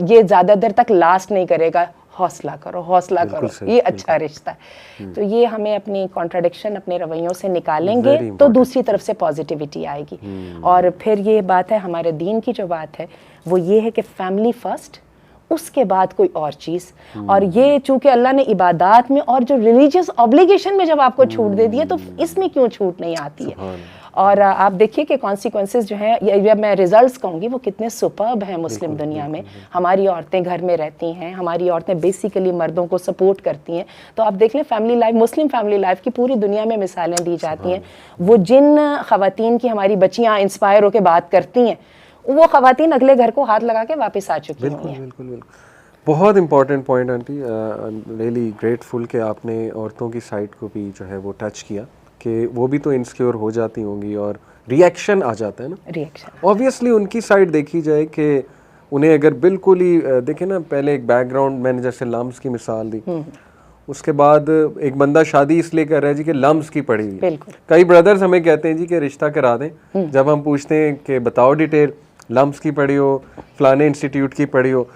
ये ज़्यादा देर तक लास्ट नहीं करेगा, हौसला करो, ये अच्छा रिश्ता है। तो ये हमें अपनी कॉन्ट्राडिक्शन अपने रवैयों से निकालेंगे तो दूसरी तरफ से पॉजिटिविटी आएगी। और फिर ये बात है हमारे दीन की जो बात है वो ये है कि फैमिली फर्स्ट, उसके बाद कोई और चीज़। और ये चूंकि अल्लाह ने इबादात में और जो रिलीजियस ऑब्लिगेशन में जब आपको छूट दे दी है तो इसमें क्यों छूट नहीं आती है। और आप देखिए कि कॉन्सिक्वेंसेस जो हैं या मैं रिजल्ट्स कहूँगी वो कितने सुपर्ब हैं मुस्लिम दुनिया में। हमारी औरतें घर में रहती हैं, हमारी औरतें बेसिकली मर्दों को सपोर्ट करती हैं। तो आप देख लें family life, Muslim family life की पूरी दुनिया में मिसालें दी जाती हैं। वो जिन ख़वातीन की हमारी बच्चियाँ इंस्पायर होकर बात करती हैं वो ख़वातीन अगले घर को हाथ लगा के वापस आ चुकी हैं। बिल्कुल। बहुत important point aunty, really grateful कि आपने औरतों की साइड को भी जो है वो टच किया कि वो भी तो इनसिक्योर हो जाती होंगी और रिएक्शन आ जाता है ना। रिएक्शन ऑब्वियसली उनकी साइड देखी जाए कि उन्हें अगर बिल्कुल ही देखें ना, पहले एक बैकग्राउंड मैंने जैसे लम्स की मिसाल दी, उसके बाद एक बंदा शादी इसलिए कर रहा है जी कि लम्स की पड़ी हुई। कई ब्रदर्स हमें कहते हैं जी कि रिश्ता करा दें, जब हम पूछते हैं कि बताओ डिटेल, लम्स की पड़ी हो, फलाने इंस्टीट्यूट की पड़ी हो,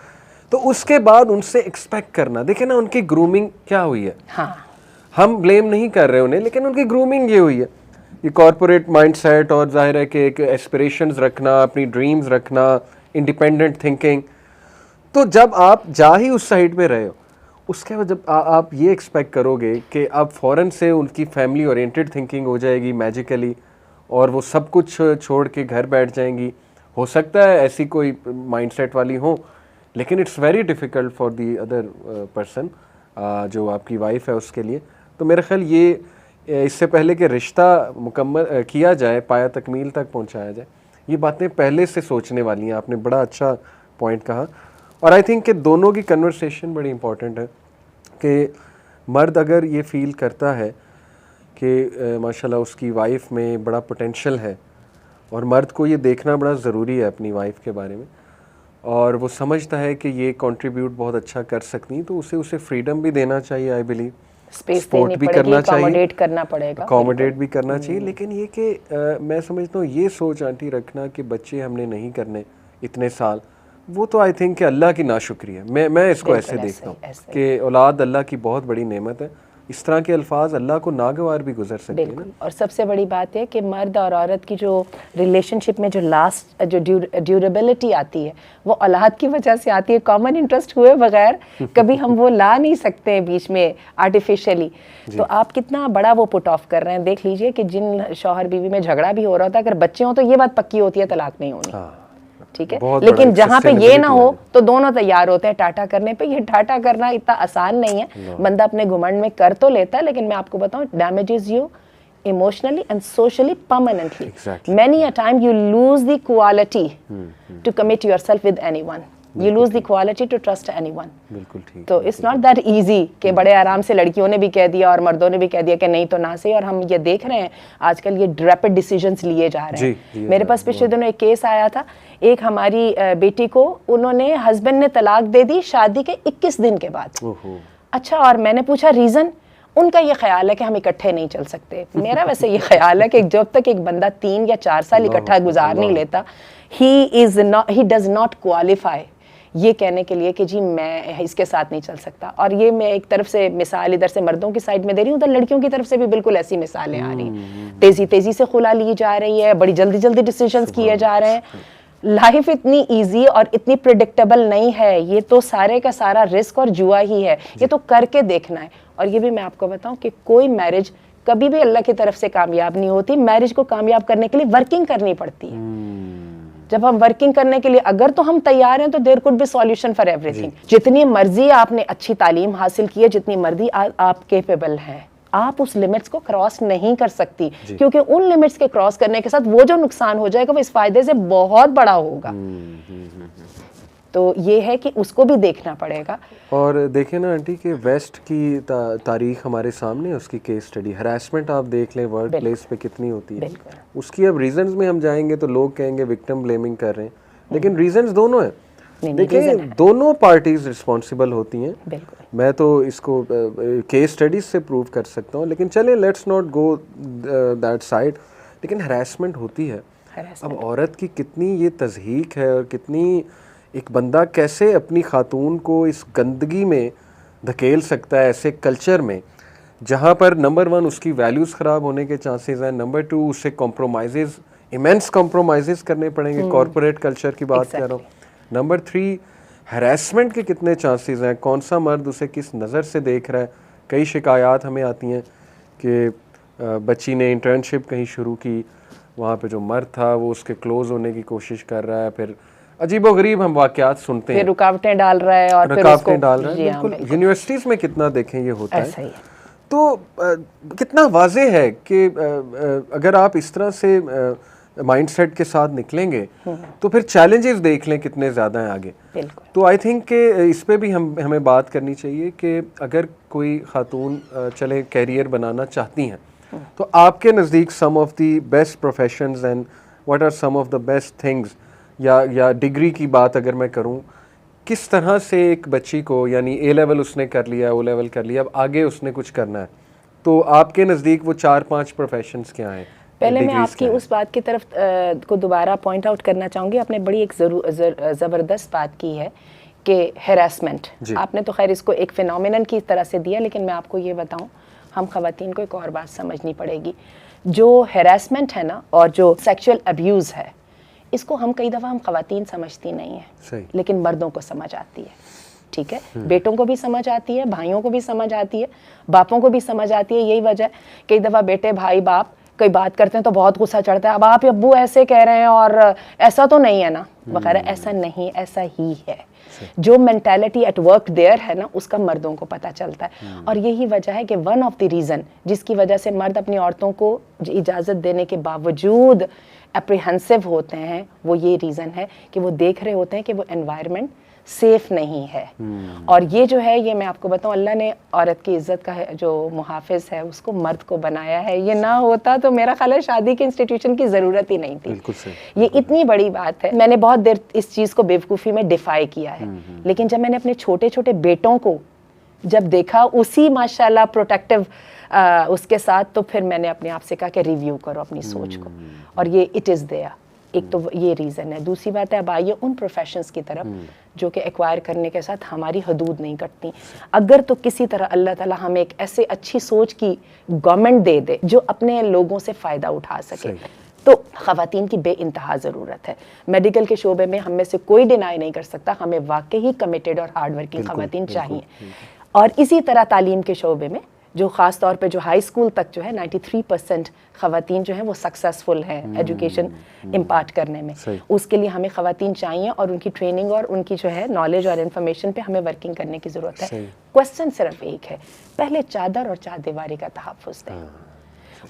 तो उसके बाद उनसे एक्सपेक्ट करना, देखें ना उनकी ग्रूमिंग क्या हुई है। हाँ। हम ब्लेम नहीं कर रहे उन्हें, लेकिन उनकी ग्रूमिंग ये हुई है, ये कॉर्पोरेट माइंडसेट और जाहिर है कि एक एस्पिरेशंस रखना, अपनी ड्रीम्स रखना, इंडिपेंडेंट थिंकिंग, तो जब आप जा ही उस साइड पे रहे हो, उसके बाद जब आप ये एक्सपेक्ट करोगे कि अब फ़ौरन से उनकी फैमिली ओरिएंटेड थिंकिंग हो जाएगी मैजिकली और वो सब कुछ छोड़ के घर बैठ जाएंगी, हो सकता है ऐसी कोई माइंडसेट वाली हो, लेकिन it's very difficult for the other person जो आपकी वाइफ है उसके लिए। तो मेरा ख्याल ये इससे पहले कि रिश्ता मुकम्मल किया जाए, पाया तकमील तक पहुंचाया जाए, ये बातें पहले से सोचने वाली हैं। आपने बड़ा अच्छा पॉइंट कहा और आई थिंक कि दोनों की कन्वर्सेशन बड़ी इंपॉर्टेंट है कि मर्द अगर ये फील करता है कि माशाल्लाह उसकी वाइफ में बड़ा पोटेंशियल है और मर्द को ये देखना बड़ा ज़रूरी है अपनी वाइफ के बारे में, और वो समझता है कि ये कंट्रीब्यूट बहुत अच्छा कर सकती हैं, तो उसे फ्रीडम भी देना चाहिए। आई बिलीव सपोर्ट भी करना चाहिए, अकोमोडेट भी करना चाहिए, लेकिन ये कि मैं समझता हूँ ये सोच आंटी रखना कि बच्चे हमने नहीं करने इतने साल, वो तो आई थिंक कि अल्लाह की नाशुक्री है। मैं इसको ऐसे देखता हूँ कि औलाद अल्लाह की बहुत बड़ी नेमत है। इस तरह के अल्फाज अल्लाह को नागवार भी गुजर सकते हैं ना। और सबसे बड़ी बात है कि मर्द और औरत की जो रिलेशनशिप में जो लास्ट जो ड्यूरेबिलिटी आती है वो औलाद की वजह से आती है। कॉमन इंटरेस्ट हुए बगैर कभी हम वो ला नहीं सकते हैं बीच में आर्टिफिशियली। तो आप कितना बड़ा वो पुट ऑफ कर रहे हैं। देख लीजिए कि जिन शौहर बीवी में झगड़ा भी हो रहा था, अगर बच्चे हों तो ये बात पक्की होती है तलाक नहीं होनी, ठीक है। लेकिन जहाँ पे ये ना हो तो दोनों तैयार होते हैं टाटा करने पे। ये टाटा करना इतना आसान नहीं है। बंदा अपने घुमंड में कर तो लेता है, लेकिन मैं आपको बताऊं, damages you emotionally and socially permanently. Many a time you lose the quality to commit yourself with anyone. You lose the quality to trust anyone. बिल्कुल ठीक। तो it's not that easy कि बड़े आराम से लड़कियों ने भी कह दिया और मर्दों ने भी कह दिया कि नहीं तो ना सही। और हम ये देख रहे हैं आजकल ये रैपिड डिसीजंस लिए जा रहे हैं। मेरे पास पिछले दिनों एक केस आया था, एक हमारी बेटी को उन्होंने हस्बैंड ने तलाक दे दी शादी के 21 दिन के बाद। अच्छा, और मैंने पूछा रीजन, उनका ये ख्याल है कि हम इकट्ठे नहीं चल सकते। मेरा वैसे ये ख्याल है कि जब तक एक बंदा 3 या 4 साल इकट्ठा गुजार नहीं लेता, he does not qualify ये कहने के लिए कि जी मैं इसके साथ नहीं चल सकता। और ये मैं एक तरफ से मिसाल इधर से मर्दों की साइड में दे रही हूँ, उधर लड़कियों की तरफ से भी बिल्कुल ऐसी मिसालें आ रही हैं। तेजी से खुला ली जा रही है, बड़ी जल्दी डिसीजंस किए जा रहे हैं। लाइफ इतनी इजी और इतनी प्रिडिक्टेबल नहीं है। ये तो सारे का सारा रिस्क और जुआ ही है। ये तो करके देखना है। और ये भी मैं आपको बताऊं कि कोई मैरिज कभी भी अल्लाह की तरफ से कामयाब नहीं होती। मैरिज को कामयाब करने के लिए वर्किंग करनी पड़ती है। जब हम वर्किंग करने के लिए अगर तो हम तैयार हैं तो there could be solution for everything. जितनी मर्जी आपने अच्छी तालीम हासिल की है, जितनी मर्जी आप कैपेबल हैं, आप उस लिमिट्स को क्रॉस नहीं कर सकती, क्योंकि उन लिमिट्स के क्रॉस करने के साथ वो जो नुकसान हो जाएगा वो इस फायदे से बहुत बड़ा होगा। तो ये है कि उसको भी देखना पड़ेगा। और देखें ना आंटी कि वेस्ट की तारीख हमारे सामने, उसकी केस स्टडी, हरासमेंट आप देख लें वर्क प्लेस पे कितनी होती है। उसकी अब रीजंस में हम जाएंगे तो लोग कहेंगे विक्टिम ब्लेमिंग कर रहे हैं, लेकिन रीजंस दोनों हैं। देखिए दोनों पार्टीज रिस्पॉन्सिबल होती हैं। मैं तो इसको केस स्टडीज से प्रूव कर सकता हूँ, लेकिन चले let's not go that side. लेकिन हरासमेंट होती है। अब औरत की कितनी ये तज़हीक है और कितनी एक बंदा कैसे अपनी खातून को इस गंदगी में धकेल सकता है, ऐसे कल्चर में जहाँ पर नंबर 1 उसकी वैल्यूज़ ख़राब होने के चांसेस हैं, नंबर 2 उससे कॉम्प्रोमाइज़, इमेंस कॉम्प्रोमाइज़ करने पड़ेंगे। कॉर्पोरेट कल्चर की बात कर रहा हूँ। नंबर 3 हैरेसमेंट के कितने चांसेस हैं, कौन सा मर्द उसे किस नज़र से देख रहा है। कई शिकायत हमें आती हैं कि बच्ची ने इंटर्नशिप कहीं शुरू की, वहाँ पे जो मर्द था वो उसके क्लोज़ होने की कोशिश कर रहा है, फिर अजीबोगरीब हम वाक़यात सुनते हैं, रुकावटें डाल रहा है और रुकावटें डाल रहा है। बिल्कुल यूनिवर्सिटीज़ में कितना देखें ये होता है। तो कितना वाज़ेह है कि अगर आप इस तरह से माइंडसेट के साथ निकलेंगे तो फिर चैलेंजेस देख लें कितने ज़्यादा हैं आगे। तो आई थिंक कि इस पे भी हमें बात करनी चाहिए कि अगर कोई खातून चले कैरियर बनाना चाहती हैं तो आपके नज़दीक some of the best professions and what are some of the best things, या डिग्री की बात अगर मैं करूं, किस तरह से एक बच्ची को, यानी A लेवल उसने कर लिया, O लेवल कर लिया, अब आगे उसने कुछ करना है, तो आपके नज़दीक वो 4-5 प्रोफेशंस क्या हैं? पहले मैं आपकी उस बात की तरफ को दोबारा पॉइंट आउट करना चाहूँगी। आपने बड़ी एक ज़बरदस्त बात की है कि हैरेसमेंट, आपने तो खैर इसको एक फिनोमिनन की तरह से दिया, लेकिन मैं आपको ये बताऊँ, हम ख़वातीन को एक और बात समझनी पड़ेगी। जो हैरेसमेंट है ना और जो सेक्सुअल अब्यूज़ है, इसको हम कई दफ़ा हम ख़वातीन समझती नहीं है, सही। लेकिन मर्दों को समझ आती है, ठीक है। बेटों को भी समझ आती है, भाइयों को भी समझ आती है, बापों को भी समझ आती है। यही वजह है कई दफ़ा बेटे भाई बाप कोई बात करते हैं तो बहुत गुस्सा चढ़ता है, अब आप अब्बू ऐसे कह रहे हैं और ऐसा तो नहीं है ना वगैरह। ऐसा नहीं, ऐसा ही है। जो मेंटालिटी एट वर्क देयर है ना, उसका मर्दों को पता चलता है। और यही वजह है कि वन ऑफ द रीज़न जिसकी वजह से मर्द अपनी औरतों को इजाज़त देने के बावजूद एप्रीहेंसिव होते हैं, वो ये रीज़न है कि वो देख रहे होते हैं कि वो एनवायरनमेंट सेफ नहीं है। और ये जो है, ये मैं आपको बताऊं, अल्लाह ने औरत की इज्जत का जो मुहाफिज है उसको मर्द को बनाया है। ये ना होता तो मेरा ख्याल है शादी के इंस्टीट्यूशन की ज़रूरत ही नहीं थी। बिल्कुल सही। ये इतनी बड़ी बात है। मैंने बहुत देर इस चीज़ को बेवकूफ़ी में डिफाई किया है, लेकिन जब मैंने अपने छोटे छोटे बेटों को जब देखा उसी माशाल्लाह प्रोटेक्टिव उसके साथ, तो फिर मैंने अपने आप से कहा कि रिव्यू करो अपनी सोच को। और ये इट इज़ देयर। एक तो ये रीज़न है। दूसरी बात है, अब आइए उन प्रोफेशंस की तरफ जो कि एक्वायर करने के साथ हमारी हदूद नहीं कटती। अगर तो किसी तरह अल्लाह ताला हमें एक ऐसे अच्छी सोच की गवर्नमेंट दे दे जो अपने लोगों से फ़ायदा उठा सके, तो ख़वातीन की बेइंतहा ज़रूरत है। मेडिकल के शोबे में हम में से कोई डिनाई नहीं कर सकता, हमें वाकई ही कमिटेड और हार्ड वर्किंग ख़वातीन चाहिए। और इसी तरह तालीम के शोबे में जो ख़ास तौर पे जो हाई स्कूल तक जो है 93% ख़वातीन जो हैं वो सक्सेसफुल हैं एजुकेशन इम्पार्ट करने में। उसके लिए हमें ख़वातीन चाहिए और उनकी ट्रेनिंग और उनकी जो है नॉलेज और इन्फॉर्मेशन पे हमें वर्किंग करने की ज़रूरत है। क्वेश्चन सिर्फ एक है, पहले चादर और चारदीवारी का तहफ़्फ़ुज़ दें,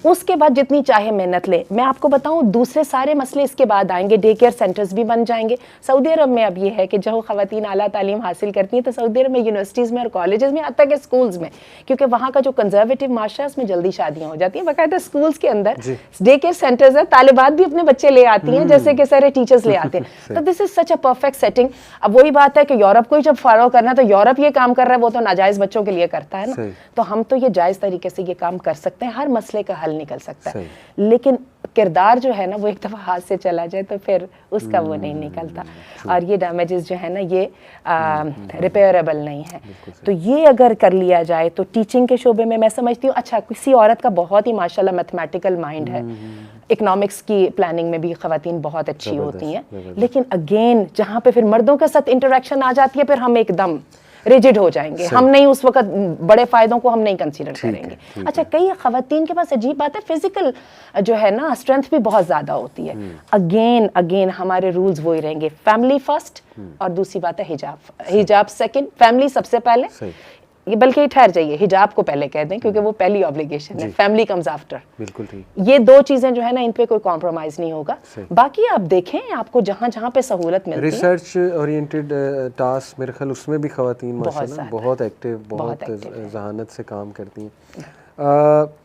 उसके बाद जितनी चाहे मेहनत ले। मैं आपको बताऊं, दूसरे सारे मसले इसके बाद आएंगे। डे केयर सेंटर्स भी बन जाएंगे। सऊदी अरब में अब ये है कि जो ख़वातीन आला तालीम हासिल करती हैं तो सऊदी अरब में यूनिवर्सिटीज़ में और कॉलेजेस में, आता के स्कूल्स में, क्योंकि वहाँ का जो कंजर्वेटिव माशरा है उसमें जल्दी शादियाँ हो जाती हैं। बाकायदा स्कूल्स के अंदर डे केयर सेंटर्स है, तालिबात भी अपने बच्चे ले आती हैं जैसे कि सारे टीचर्स ले आते हैं। तो this is such a perfect setting. अब वही बात है कि यूरोप को ही जब फॉलो करना है तो यूरोप ये काम कर रहा है, वो तो नाजायज़ बच्चों के लिए करता है ना। तो हम तो ये जायज़ तरीके से ये काम कर सकते हैं, हर मसले का हल निकल सकता है। लेकिन किरदार जो है ना वो एक दफ़ा हाथ से चला जाए तो फिर उसका वो नहीं निकलता। और ये डैमेजेस जो है ना ये रिपेयरेबल नहीं है। तो ये अगर कर लिया जाए तो टीचिंग के शोबे में मैं समझती हूँ, अच्छा किसी औरत का बहुत ही माशाल्लाह मैथमेटिकल माइंड है, इकोनॉमिक्स की प्लानिंग में भी ख़वातीन बहुत अच्छी होती हैं, लेकिन अगेन जहाँ पे फिर मर्दों के साथ इंटरेक्शन आ जाती है फिर हम एकदम रिजिड हो जाएंगे। हम नहीं, उस वक्त बड़े फायदों को हम नहीं कंसीडर करेंगे। अच्छा, कई ख़वातीन के पास अजीब बात है, फिजिकल जो है ना स्ट्रेंथ भी बहुत ज़्यादा होती है। अगेन हमारे रूल्स वही रहेंगे, फैमिली फर्स्ट और दूसरी बात है हिजाब सेकंड, फैमिली सबसे पहले। ये बल्कि ठहर जाइए, हिजाब को पहले कह दें क्योंकि वो पहली ऑब्लिगेशन है, फैमिली कम्स आफ्टर। बिल्कुल ठीक। ये दो चीजें जो है ना इन पे कोई कॉम्प्रोमाइज नहीं होगा। बाकी आप देखें, आपको जहाँ जहाँ पे सहूलत मिलती है, रिसर्च ओरिएंटेड टास्क मेरे ख्याल उसमें भी ख़वातीन माशाल्लाह बहुत एक्टिव, बहुत ज़हानत से काम करती हैं।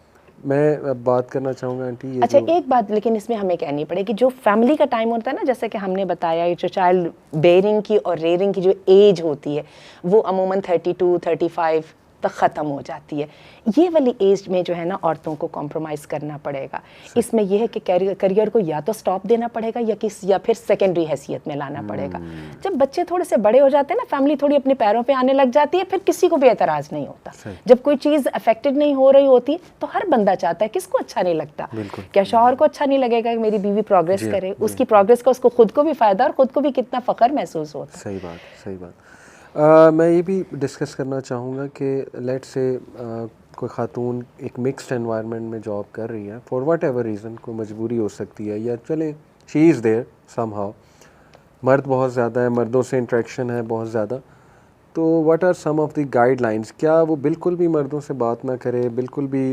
मैं अब बात करना चाहूँगा आंटी, ये अच्छा एक बात लेकिन इसमें हमें कहनी पड़ेगी, जो फैमिली का टाइम होता है ना, जैसे कि हमने बताया, ये जो चाइल्ड बेयरिंग की और रेयरिंग की जो एज होती है वो अमूमन 32-35 तक ख़त्म हो जाती है। ये वाली एज में जो है ना औरतों को कॉम्प्रोमाइज़ करना पड़ेगा। इसमें यह है कि करियर को या तो स्टॉप देना पड़ेगा या फिर सेकेंडरी हैसियत में लाना पड़ेगा। जब बच्चे थोड़े से बड़े हो जाते हैं ना, फैमिली थोड़ी अपने पैरों पे आने लग जाती है, फिर किसी को भी एतराज़ नहीं होता। जब कोई चीज़ अफेक्टेड नहीं हो रही होती तो हर बंदा चाहता है, किसको अच्छा नहीं लगता, क्या शौहर को अच्छा नहीं लगेगा कि मेरी बीवी प्रोग्रेस करे, उसकी प्रोग्रेस का उसको खुद को भी फ़ायदा और खुद को भी कितना फ़ख्र महसूस होता है। सही बात, सही बात। मैं ये भी डिस्कस करना चाहूँगा कि लेट्स से कोई ख़ातून एक मिक्स्ड एनवायरनमेंट में जॉब कर रही है, फॉर वट एवर रीज़न, कोई मजबूरी हो सकती है या चले शी इज़ देयर समहाउ, मर्द बहुत ज़्यादा है, मर्दों से इंटरेक्शन है बहुत ज़्यादा, तो what are some of the guidelines? क्या वो बिल्कुल भी मर्दों से बात ना करे, बिल्कुल भी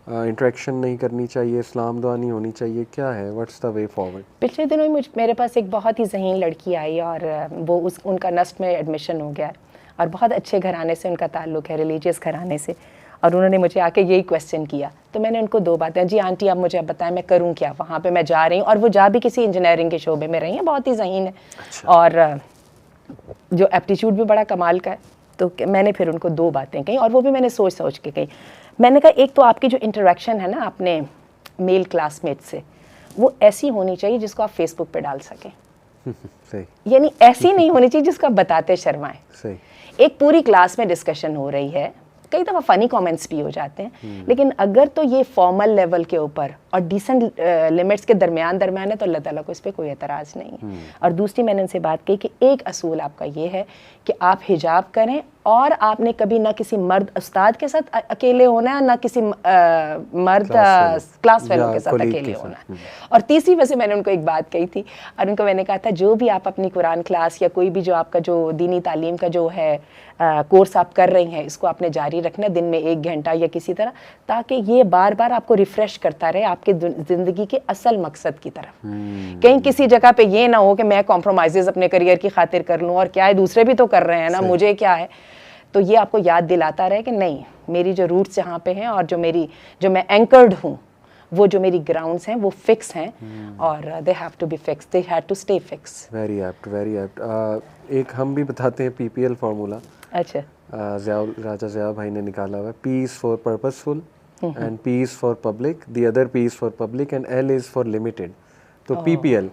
इंटरेक्शन नहीं करनी चाहिए, इस्लाम दुआ नहीं होनी चाहिए, क्या है, व्हाट्स द वे फॉरवर्ड? पिछले दिनों ही मेरे पास एक बहुत ही ज़हीन लड़की आई और वो उनका नस्ट में एडमिशन हो गया और बहुत अच्छे घराने से उनका ताल्लुक़ है, रिलीजियस घराने से, और उन्होंने मुझे आके यही क्वेश्चन किया। तो मैंने उनको दो बातें, जी आंटी आप मुझे अब बताएं मैं करूं क्या, वहाँ पे मैं जा रही हूँ, और वो जा भी किसी इंजीनियरिंग के शोबे में रही हैं, बहुत ही ज़हीन है। अच्छा। और जो एप्टीट्यूड भी बड़ा कमाल का है। तो मैंने फिर उनको दो बातें कही और वो भी मैंने सोच सोच के कही। मैंने कहा एक तो आपकी जो इंटरेक्शन है ना अपने मेल क्लासमेट से, वो ऐसी होनी चाहिए जिसको आप फेसबुक पे डाल सकें। सही। यानी ऐसी नहीं होनी चाहिए जिसको आप बताते शर्माएं। सही। एक पूरी क्लास में डिस्कशन हो रही है, कई दफ़ा फ़नी कमेंट्स भी हो जाते हैं, लेकिन अगर तो ये फॉर्मल लेवल के ऊपर और डिसेंट लिमिट्स के दरमियान है तो अल्लाह ताला को इस पर कोई एतराज़ नहीं है। और दूसरी मैंने उनसे बात कही कि एक असूल आपका ये है कि आप हिजाब करें और आपने कभी ना किसी मर्द उस्ताद के साथ अकेले होना है, ना किसी मर्द क्लास फेलो के साथ अकेले होना है। और तीसरी वजह मैंने उनको एक बात कही थी और उनको मैंने कहा था जो भी आप अपनी कुरान क्लास या कोई भी जो आपका जो दीनी तालीम का जो है कोर्स आप कर रही हैं, इसको आपने जारी रखना दिन में 1 घंटा या किसी तरह, ताकि ये बार बार आपको रिफ्रेश करता रहे आपके ज़िंदगी के असल मकसद की तरफ। कहीं किसी जगह पे ये ना हो कि मैं कॉम्प्रोमाइज़ अपने करियर की खातिर कर लूँ, और क्या है दूसरे भी तो कर रहे हैं ना, मुझे क्या है। तो ये आपको याद दिलाता रहे कि नहीं, मेरी जो रूट्स यहाँ पे हैं और जो मैं एंकर्ड हूँ, वो जो मेरी ग्राउंड्स हैं वो फिक्स हैं और they have to be fix, they have to stay fix. Very apt, very apt. एक हम भी बताते हैं PPL फार्मूला। अच्छा, राजा ज़िया भाई ने निकाला हुआ है, P is for purposeful and P is for public, the other P is for public and L is for limited. तो PPL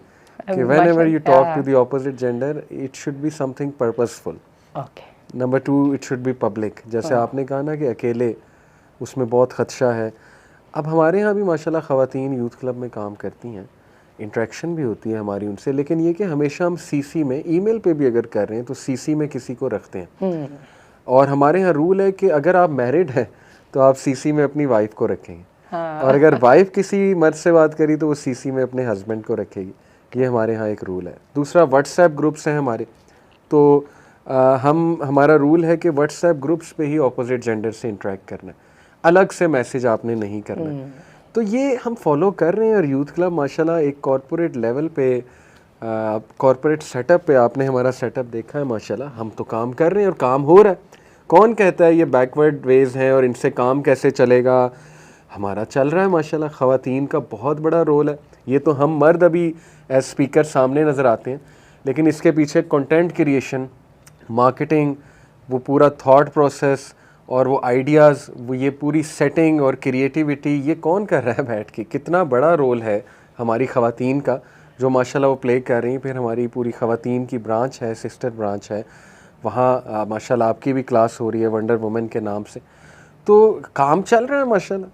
कि whenever you talk to the opposite gender it should be something purposeful. okay. Number 2 it should be public, जैसे आपने कहा ना कि अकेले उसमें बहुत खदशा है। अब हमारे यहाँ भी माशाल्लाह ख़वातीन यूथ क्लब में काम करती हैं, इंटरेक्शन भी होती है हमारी उनसे, लेकिन ये कि हमेशा हम CC में, ईमेल पे भी अगर कर रहे हैं तो CC में किसी को रखते हैं। और हमारे यहाँ रूल है कि अगर आप मैरिड हैं तो आप CC में अपनी वाइफ को रखेंगे, और अगर वाइफ किसी मर्द से बात करी तो वो CC में अपने हस्बैंड को रखेगी। ये हमारे यहाँ एक रूल है। दूसरा, व्हाट्सएप ग्रुप्स हैं हमारे, तो हमारा रूल है कि व्हाट्सएप ग्रुप्स पे ही ऑपोजिट जेंडर से इंटरेक्ट करना है, अलग से मैसेज आपने नहीं करना है। तो ये हम फॉलो कर रहे हैं। और यूथ क्लब माशाल्लाह एक कॉरपोरेट लेवल पे, कॉरपोरेट सेटअप पे आपने हमारा सेटअप देखा है माशाल्लाह, हम तो काम कर रहे हैं और काम हो रहा है। कौन कहता है ये बैकवर्ड वेज हैं और इनसे काम कैसे चलेगा, हमारा चल रहा है माशाल्लाह। ख़वातीन का बहुत बड़ा रोल है। ये तो हम मर्द अभी एज स्पीकर सामने नज़र आते हैं, लेकिन इसके पीछे कंटेंट क्रिएशन, मार्केटिंग, वो पूरा थॉट प्रोसेस और वो आइडियाज़, वो ये पूरी सेटिंग और क्रिएटिविटी, ये कौन कर रहा है बैठ के। कितना बड़ा रोल है हमारी ख़वातीन का जो माशाल्लाह वो प्ले कर रही हैं। फिर हमारी पूरी ख़वातीन की ब्रांच है, सिस्टर ब्रांच है, वहाँ माशाल्लाह आपकी भी क्लास हो रही है वंडर वुमेन के नाम से। तो काम चल रहा है माशाल्लाह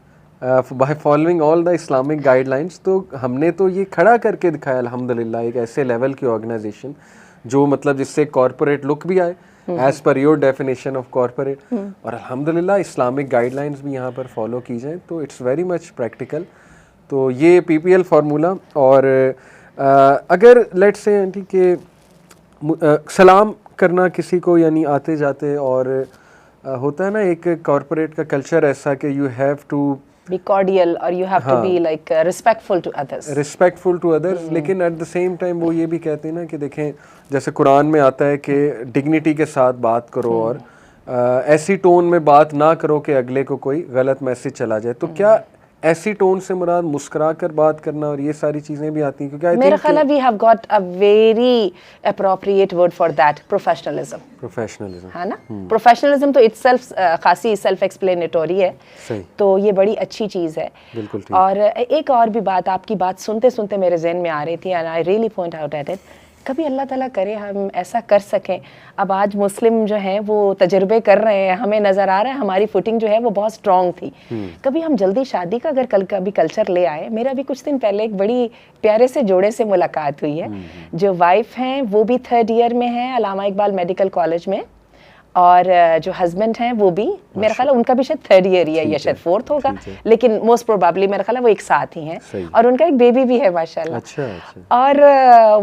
by following all the Islamic guidelines. तो हमने तो ये खड़ा करके दिखाया अल्हम्दुलिल्लाह, एक ऐसे लेवल की ऑर्गेनाइजेशन जो मतलब जिससे कॉरपोरेट लुक भी आए as per your definition of corporate, और अल्हम्दुलिल्लाह इस्लामिक गाइडलाइंस भी यहाँ पर फॉलो की जाए, तो इट्स वेरी मच प्रैक्टिकल। तो ये PPL फार्मूला। और अगर लेट्स से आंटी के सलाम करना किसी को, यानी आते जाते, और होता है ना एक कॉरपोरेट का कल्चर ऐसा कि you have to be cordial or you have to be like respectful to others, लेकिन एट द सेम टाइम वो ये भी कहते हैं ना कि देखें, जैसे कुरान में आता है कि डिग्निटी के साथ बात करो और ऐसी टोन में बात ना करो कि अगले को कोई गलत मैसेज चला जाए। तो क्या ऐसी टोन से मुराद मुस्कुरा कर बात करना और ये सारी चीज़ें भी आती हैं? क्योंकि मेरा ख्याल है we have got a very appropriate word for that, professionalism है ना। प्रोफेशनलिज्म तो इटसेल्फ खासी सेल्फ एक्सप्लेनेटरी है, तो ये बड़ी अच्छी चीज़ है। बिल्कुल। और एक और भी बात, आपकी बात सुनते सुनते मेरे जहन में आ रही थी, and I really point out at it, कभी अल्लाह ताला करे हम ऐसा कर सकें। अब आज मुस्लिम जो हैं वो तजर्बे कर रहे हैं, हमें नज़र आ रहा है हमारी फुटिंग जो है वो बहुत स्ट्रॉन्ग थी। कभी हम जल्दी शादी का अगर कभी कल्चर ले आए। मेरा भी कुछ दिन पहले एक बड़ी प्यारे से जोड़े से मुलाकात हुई है, जो वाइफ हैं वो भी 3rd ईयर में हैं अल्लामा इकबाल मेडिकल कॉलेज में, और जो हस्बैंड हैं वो भी, मेरा ख्याल है उनका भी शायद 3rd ईयर ही है या शायद 4th होगा, लेकिन मोस्ट प्रोबेबली मेरा ख्याल है वो एक साथ ही हैं, और उनका एक बेबी भी है माशाल्लाह। अच्छा। और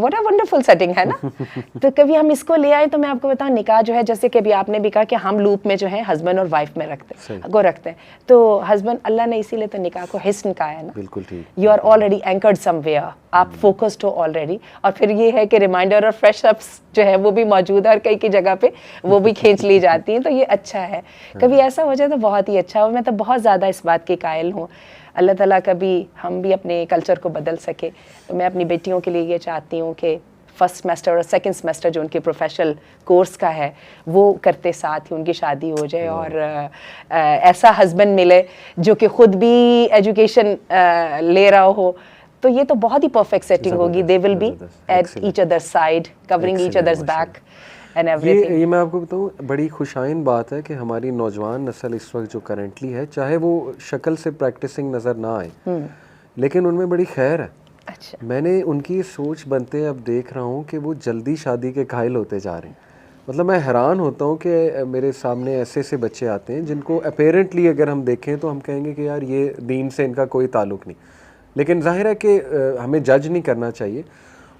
व्हाट अ वंडरफुल सेटिंग है ना। तो कभी हम इसको ले आए तो मैं आपको बताऊं, निकाह जो है, जैसे कि अभी आपने भी कहा कि हम लूप में जो है हस्बैंड और वाइफ में रखते हैं, तो हस्बैंड, अल्लाह ने इसीलिए तो निकाह को हिस्न कहा है ना। बिल्कुल ठीक। You are already anchored somewhere, आप फोकस्ड हो ऑलरेडी, और फिर ये है कि रिमाइंडर और फ्रेश अप्स जो है वो भी मौजूद है, और कई जगह पे वो भी खींच ली जाती हैं, तो ये अच्छा है। कभी ऐसा हो जाए तो बहुत ही अच्छा हो। मैं तो बहुत ज़्यादा इस बात की कायल हूँ, अल्लाह ताला कभी हम भी अपने कल्चर को बदल सके। तो मैं अपनी बेटियों के लिए ये चाहती हूँ कि फर्स्ट सेमेस्टर और सेकंड सेमेस्टर जो उनके प्रोफेशनल कोर्स का है वो करते साथ ही उनकी शादी हो जाए, और ऐसा हस्बैंड मिले जो कि ख़ुद भी एजुकेशन ले रहा हो, तो ये तो बहुत ही परफेक्ट सेटिंग होगी। They will be at each others side, covering each others back. And everything. ये मैं आपको बताऊँ, बड़ी खुशाइन बात है कि हमारी नौजवान नस्ल इस वक्त जो करंटली है, चाहे वो शक्ल से प्रैक्टिसिंग नज़र ना आए, लेकिन उनमें बड़ी खैर है। अच्छा, मैंने उनकी सोच बनते अब देख रहा हूँ कि वो जल्दी शादी के कायल होते जा रहे हैं। मतलब मैं हैरान होता हूँ कि मेरे सामने ऐसे ऐसे बच्चे आते हैं जिनको अपेरेंटली अगर हम देखें तो हम कहेंगे कि यार ये दीन से इनका कोई ताल्लुक़ नहीं, लेकिन जाहिर है कि हमें जज नहीं करना चाहिए।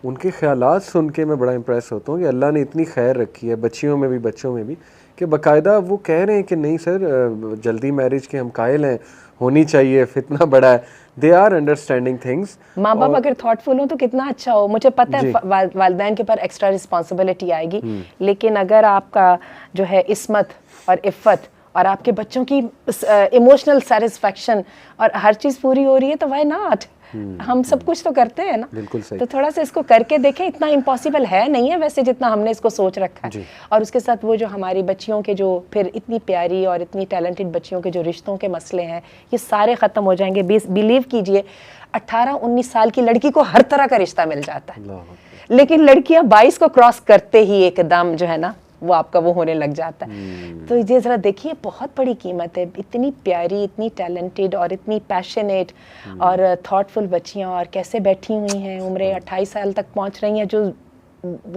उनके ख़यालात सुन के मैं बड़ा इम्प्रेस होता हूँ कि अल्लाह ने इतनी खैर रखी है बच्चियों में भी बच्चों में भी, कि बाकायदा वो कह रहे हैं कि नहीं सर जल्दी मैरिज के हम कायल हैं, होनी चाहिए, फितना बड़ा है। They are understanding things. माँ बाप अगर थॉटफुल हो तो कितना अच्छा हो। मुझे पता है वालिदैन के ऊपर एक्स्ट्रा रिस्पॉन्सिबिलिटी आएगी, लेकिन अगर आपका जो है इस्मत और इफ़्फ़त और आपके बच्चों की इमोशनल सेटिस्फेक्शन और हर चीज़ पूरी हो रही है तो व्हाई नॉट। हम सब कुछ तो करते हैं ना। बिल्कुल सही। तो थोड़ा सा इसको करके देखें, इतना इम्पॉसिबल है नहीं है वैसे जितना हमने इसको सोच रखा है। और उसके साथ वो जो हमारी बच्चियों के जो फिर इतनी प्यारी और इतनी टैलेंटेड बच्चियों के जो रिश्तों के मसले हैं, ये सारे ख़त्म हो जाएंगे। बिलीव कीजिए 18-19 साल की लड़की को हर तरह का रिश्ता मिल जाता है, लेकिन लड़कियां 22 को क्रॉस करते ही एकदम जो है ना वो आपका वो होने लग जाता है। तो ये ज़रा देखिए, बहुत बड़ी कीमत है। इतनी प्यारी, इतनी टैलेंटेड और इतनी पैशनेट और थॉटफुल बच्चियां, और कैसे बैठी हुई हैं, उम्रें 28 साल तक पहुंच रही हैं, जो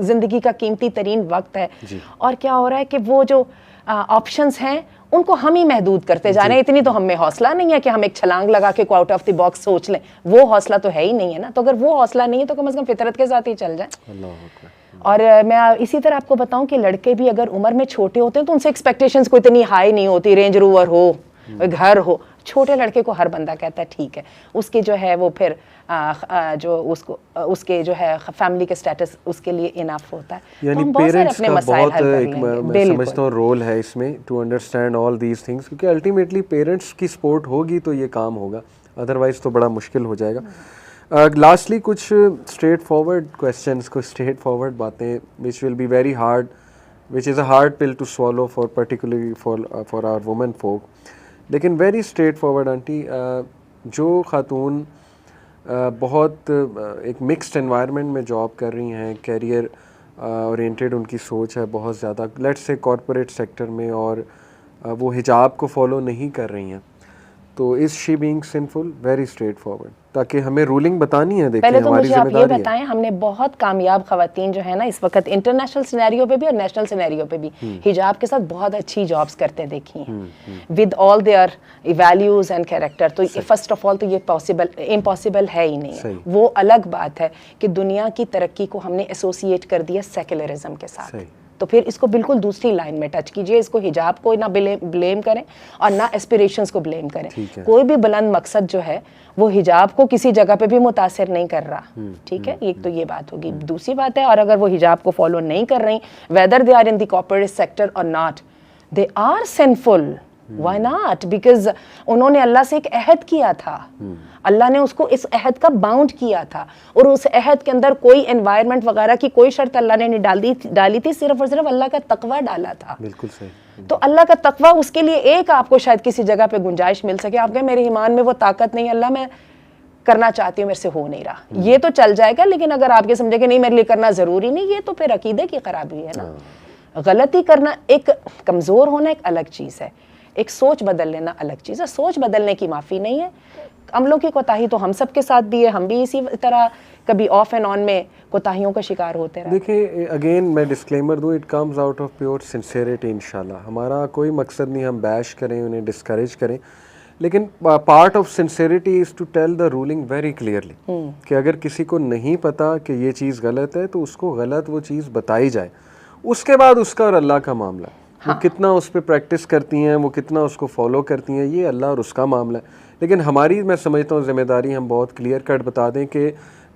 ज़िंदगी का कीमती तरीन वक्त है। और क्या हो रहा है कि वो जो ऑप्शंस हैं उनको हम ही महदूद करते जा रहे हैं। इतनी तो हमें हौसला नहीं है कि हम एक छलांग लगा के आउट ऑफ द बॉक्स सोच लें। वो हौसला तो है ही नहीं है ना। तो अगर वो हौसला नहीं है तो कम से कम फितरत के साथ ही चल जाए। और मैं इसी तरह आपको बताऊं कि लड़के भी अगर उम्र में छोटे होते हैं तो उनसे एक्सपेक्टेशंस कोई इतनी हाई नहीं होती। रेंज रोवर हो, घर हो, छोटे लड़के को हर बंदा कहता है ठीक है, उसके जो है वो फिर जो उसको उसके जो है फैमिली के स्टेटस उसके लिए इनफ होता है। यानी तो पेरेंट्स का बहुत एक मैं समझता हूँ रोल है इसमें, to understand all these things, क्योंकि अल्टीमेटली पेरेंट्स की सपोर्ट होगी तो ये काम होगा, अदरवाइज तो बड़ा मुश्किल हो जाएगा। लास्टली कुछ स्ट्रेट फॉरवर्ड क्वेश्चंस, कुछ स्ट्रेट फॉरवर्ड बातें which will be very hard, which is a hard pill to swallow for particularly for our women folk, लेकिन वेरी स्ट्रेट फॉरवर्ड आंटी। जो खातून बहुत एक मिक्स्ड एनवायरनमेंट में जॉब कर रही हैं, कैरियर ओरिएंटेड उनकी सोच है बहुत ज़्यादा, लेट्स से कॉरपोरेट सेक्टर में, और वो हिजाब को फॉलो नहीं कर रही हैं, तो is she being sinful? Very straight forward, ताकि हमें रूलिंग बतानी है। देखिए पहले तो हमारी मुझे आप ये जिम्मेदारी बताएं, हमने बहुत कामयाब खवातीन जो है ना इस वक्त इंटरनेशनल सिनेरियो पे भी और नेशनल सिनेरियो पे भी हिजाब के साथ बहुत अच्छी जॉब्स करते देखी हैं with all there values and character. तो फर्स्ट ऑफ ऑल तो ये इम्पॉसिबल है ही नहीं है। वो अलग बात है कि दुनिया की तरक्की को हमने एसोसिएट कर दिया सेक्युलरिज्म के साथ, तो फिर इसको बिल्कुल दूसरी लाइन में टच कीजिए। इसको हिजाब को ना ब्लेम करें और ना एस्पिरेशंस को ब्लेम करें। कोई भी बुलंद मकसद जो है वो हिजाब को किसी जगह पे भी मुतासिर नहीं कर रहा, ठीक है। एक तो ये बात होगी। दूसरी बात है, और अगर वो हिजाब को फॉलो नहीं कर रही, whether they are in the corporate sector और not, they are sinful. Why not? Because उन्होंने अल्लाह से एक अहद किया था, अल्लाह ने उसको इस अहद का बाउंड किया था, और उस अहद के अंदर कोई एनवायरनमेंट वगैरह की कोई शर्त अल्लाह ने नहीं डाली थी, सिर्फ और सिर्फ अल्लाह का तकवा डाला था। बिल्कुल सही। तो अल्लाह का तकवा, उसके लिए एक आपको शायद किसी जगह पे गुंजाइश मिल सके, आप कहें मेरे ईमान में वो ताकत नहीं, अल्लाह मैं करना चाहती हूँ, मेरे से हो नहीं रहा, ये तो चल जाएगा। लेकिन अगर आप ये समझे कि नहीं मेरे लिए करना जरूरी नहीं, ये तो फिर अकीदे की खराबी है ना। गलती करना, एक कमजोर होना एक अलग चीज है, एक सोच बदल लेना अलग चीज़ है। सोच बदलने की माफ़ी नहीं है। अमलों की कोताही तो हम सब के साथ भी है, हम भी इसी तरह कभी ऑफ एंड ऑन में कोताहियों का शिकार होते रहे। देखिए अगेन मैं डिस्क्लेमर दूँ, it comes out of pure sincerity इंशाल्लाह। हमारा कोई मकसद नहीं हम बैश करें, उन्हें डिस्करेज करें, लेकिन part of sincerity is to tell the ruling very clearly कि अगर किसी को नहीं पता कि ये चीज़ गलत है तो उसको गलत वो चीज़ बताई जाए। उसके बाद उसका और अल्लाह का मामला है। वो कितना उस पर प्रैक्टिस करती हैं, वो कितना उसको फॉलो करती हैं, ये अल्लाह और उसका मामला है। लेकिन हमारी, मैं समझता हूँ, जिम्मेदारी हम बहुत क्लियर कट बता दें कि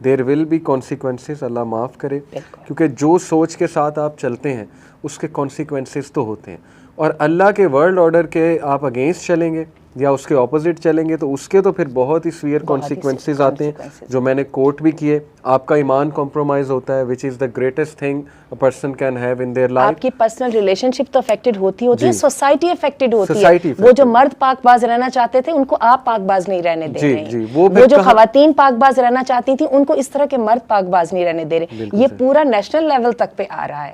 देयर विल बी कॉन्सिक्वेंसेस, अल्लाह माफ़ करे, क्योंकि जो सोच के साथ आप चलते हैं उसके कॉन्सिक्वेंसेस तो होते हैं। और अल्लाह के वर्ल्ड ऑर्डर के आप अगेंस्ट चलेंगे, या उसके ऑपोजिट चलेंगे तो उसके तो फिर बहुत ही सीवियर कॉन्सिक्वेंसेज आते हैं, जो मैंने कोट भी किए। आपका ईमान कॉम्प्रोमाइज होता है, which is the greatest thing a person can have in their life. आपकी पर्सनल रिलेशनशिप तो अफेक्टेड होती है, सोसाइटी अफेक्टेड होती है। वो जो मर्द पाकबाज रहना चाहते थे उनको आप पाकबाज नहीं रहने दे रहे हैं। वो जो खवातीन पाकबाज रहना चाहती थी उनको इस तरह के मर्द पाकबाज नहीं रहने दे रहे। ये पूरा नेशनल लेवल तक पे आ रहा है।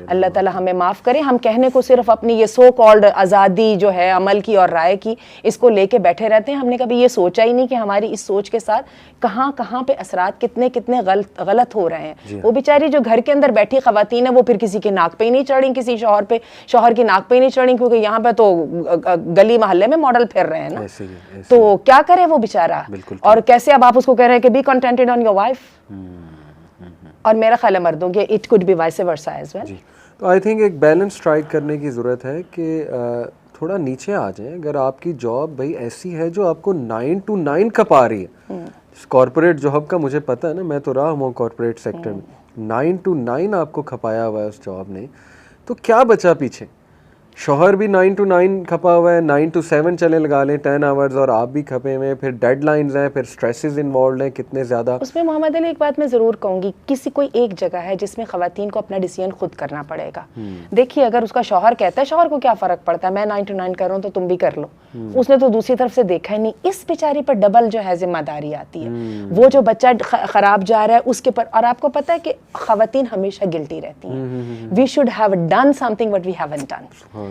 अल्लाह ताला हमें माफ करे। हम कहने को सिर्फ अपनी ये सो कॉल्ड आज़ादी जो है अमल की और राय की, इसको लेके बैठे रहते हैं। हमने कभी ये सोचा ही नहीं कि हमारी इस सोच के साथ कहाँ कहाँ पे असरात कितने कितने गलत हो रहे हैं। वो बेचारी जो घर के अंदर बैठी खवातीन है वो फिर किसी के नाक पे ही नहीं चढ़ी, किसी शौहर की नाक पे ही नहीं चढ़ी, क्योंकि यहाँ पे तो गली मोहल्ले में मॉडल फिर रहे हैं ना। ऐसे। तो क्या करे वो बेचारा, और कैसे अब आप उसको कह रहे हैं कि be contented on your wife. और मेरा ख्याल है मर्दों के it could be vice versa as well. तो आई थिंक एक बैलेंस स्ट्राइक करने की ज़रूरत है कि थोड़ा नीचे आ जाए। अगर आपकी जॉब भाई ऐसी है जो आपको 9 to 9 खपा रही है, कॉर्पोरेट जॉब का मुझे पता है ना, मैं तो रहा हूँ कॉर्पोरेट सेक्टर में, 9 to 9 आपको खपाया हुआ है उस जॉब ने, तो क्या बचा पीछे? शोहर भी 9 to 9 खपा हुआ है, 9 to 7 चले लगा लें 10 आवर्स, और आप भी खपे हुए हैं, फिर डेडलाइंस हैं, फिर स्ट्रेसेस इन्वॉल्व हैं कितने ज़्यादा। उसमें मोहम्मद अली एक बात मैं ज़रूर कहूँगी, किसी कोई एक जगह है जिसमें ख़वातीन को अपना डिसीजन खुद करना पड़ेगा। देखिए अगर उसका शौहर कहता है, शौहर को क्या फ़र्क पड़ता है, मैं 9 to 9 कर रहा हूँ तो तुम भी कर लो, उसने तो दूसरी तरफ से देखा ही नहीं। इस बेचारी पर डबल जो है जिम्मेदारी आती है। वो जो बच्चा ख़राब जा रहा है उसके पर, और आपको पता है कि ख़वातीन हमेशा गिल्टी रहती हैं। We should have done something what we haven't done.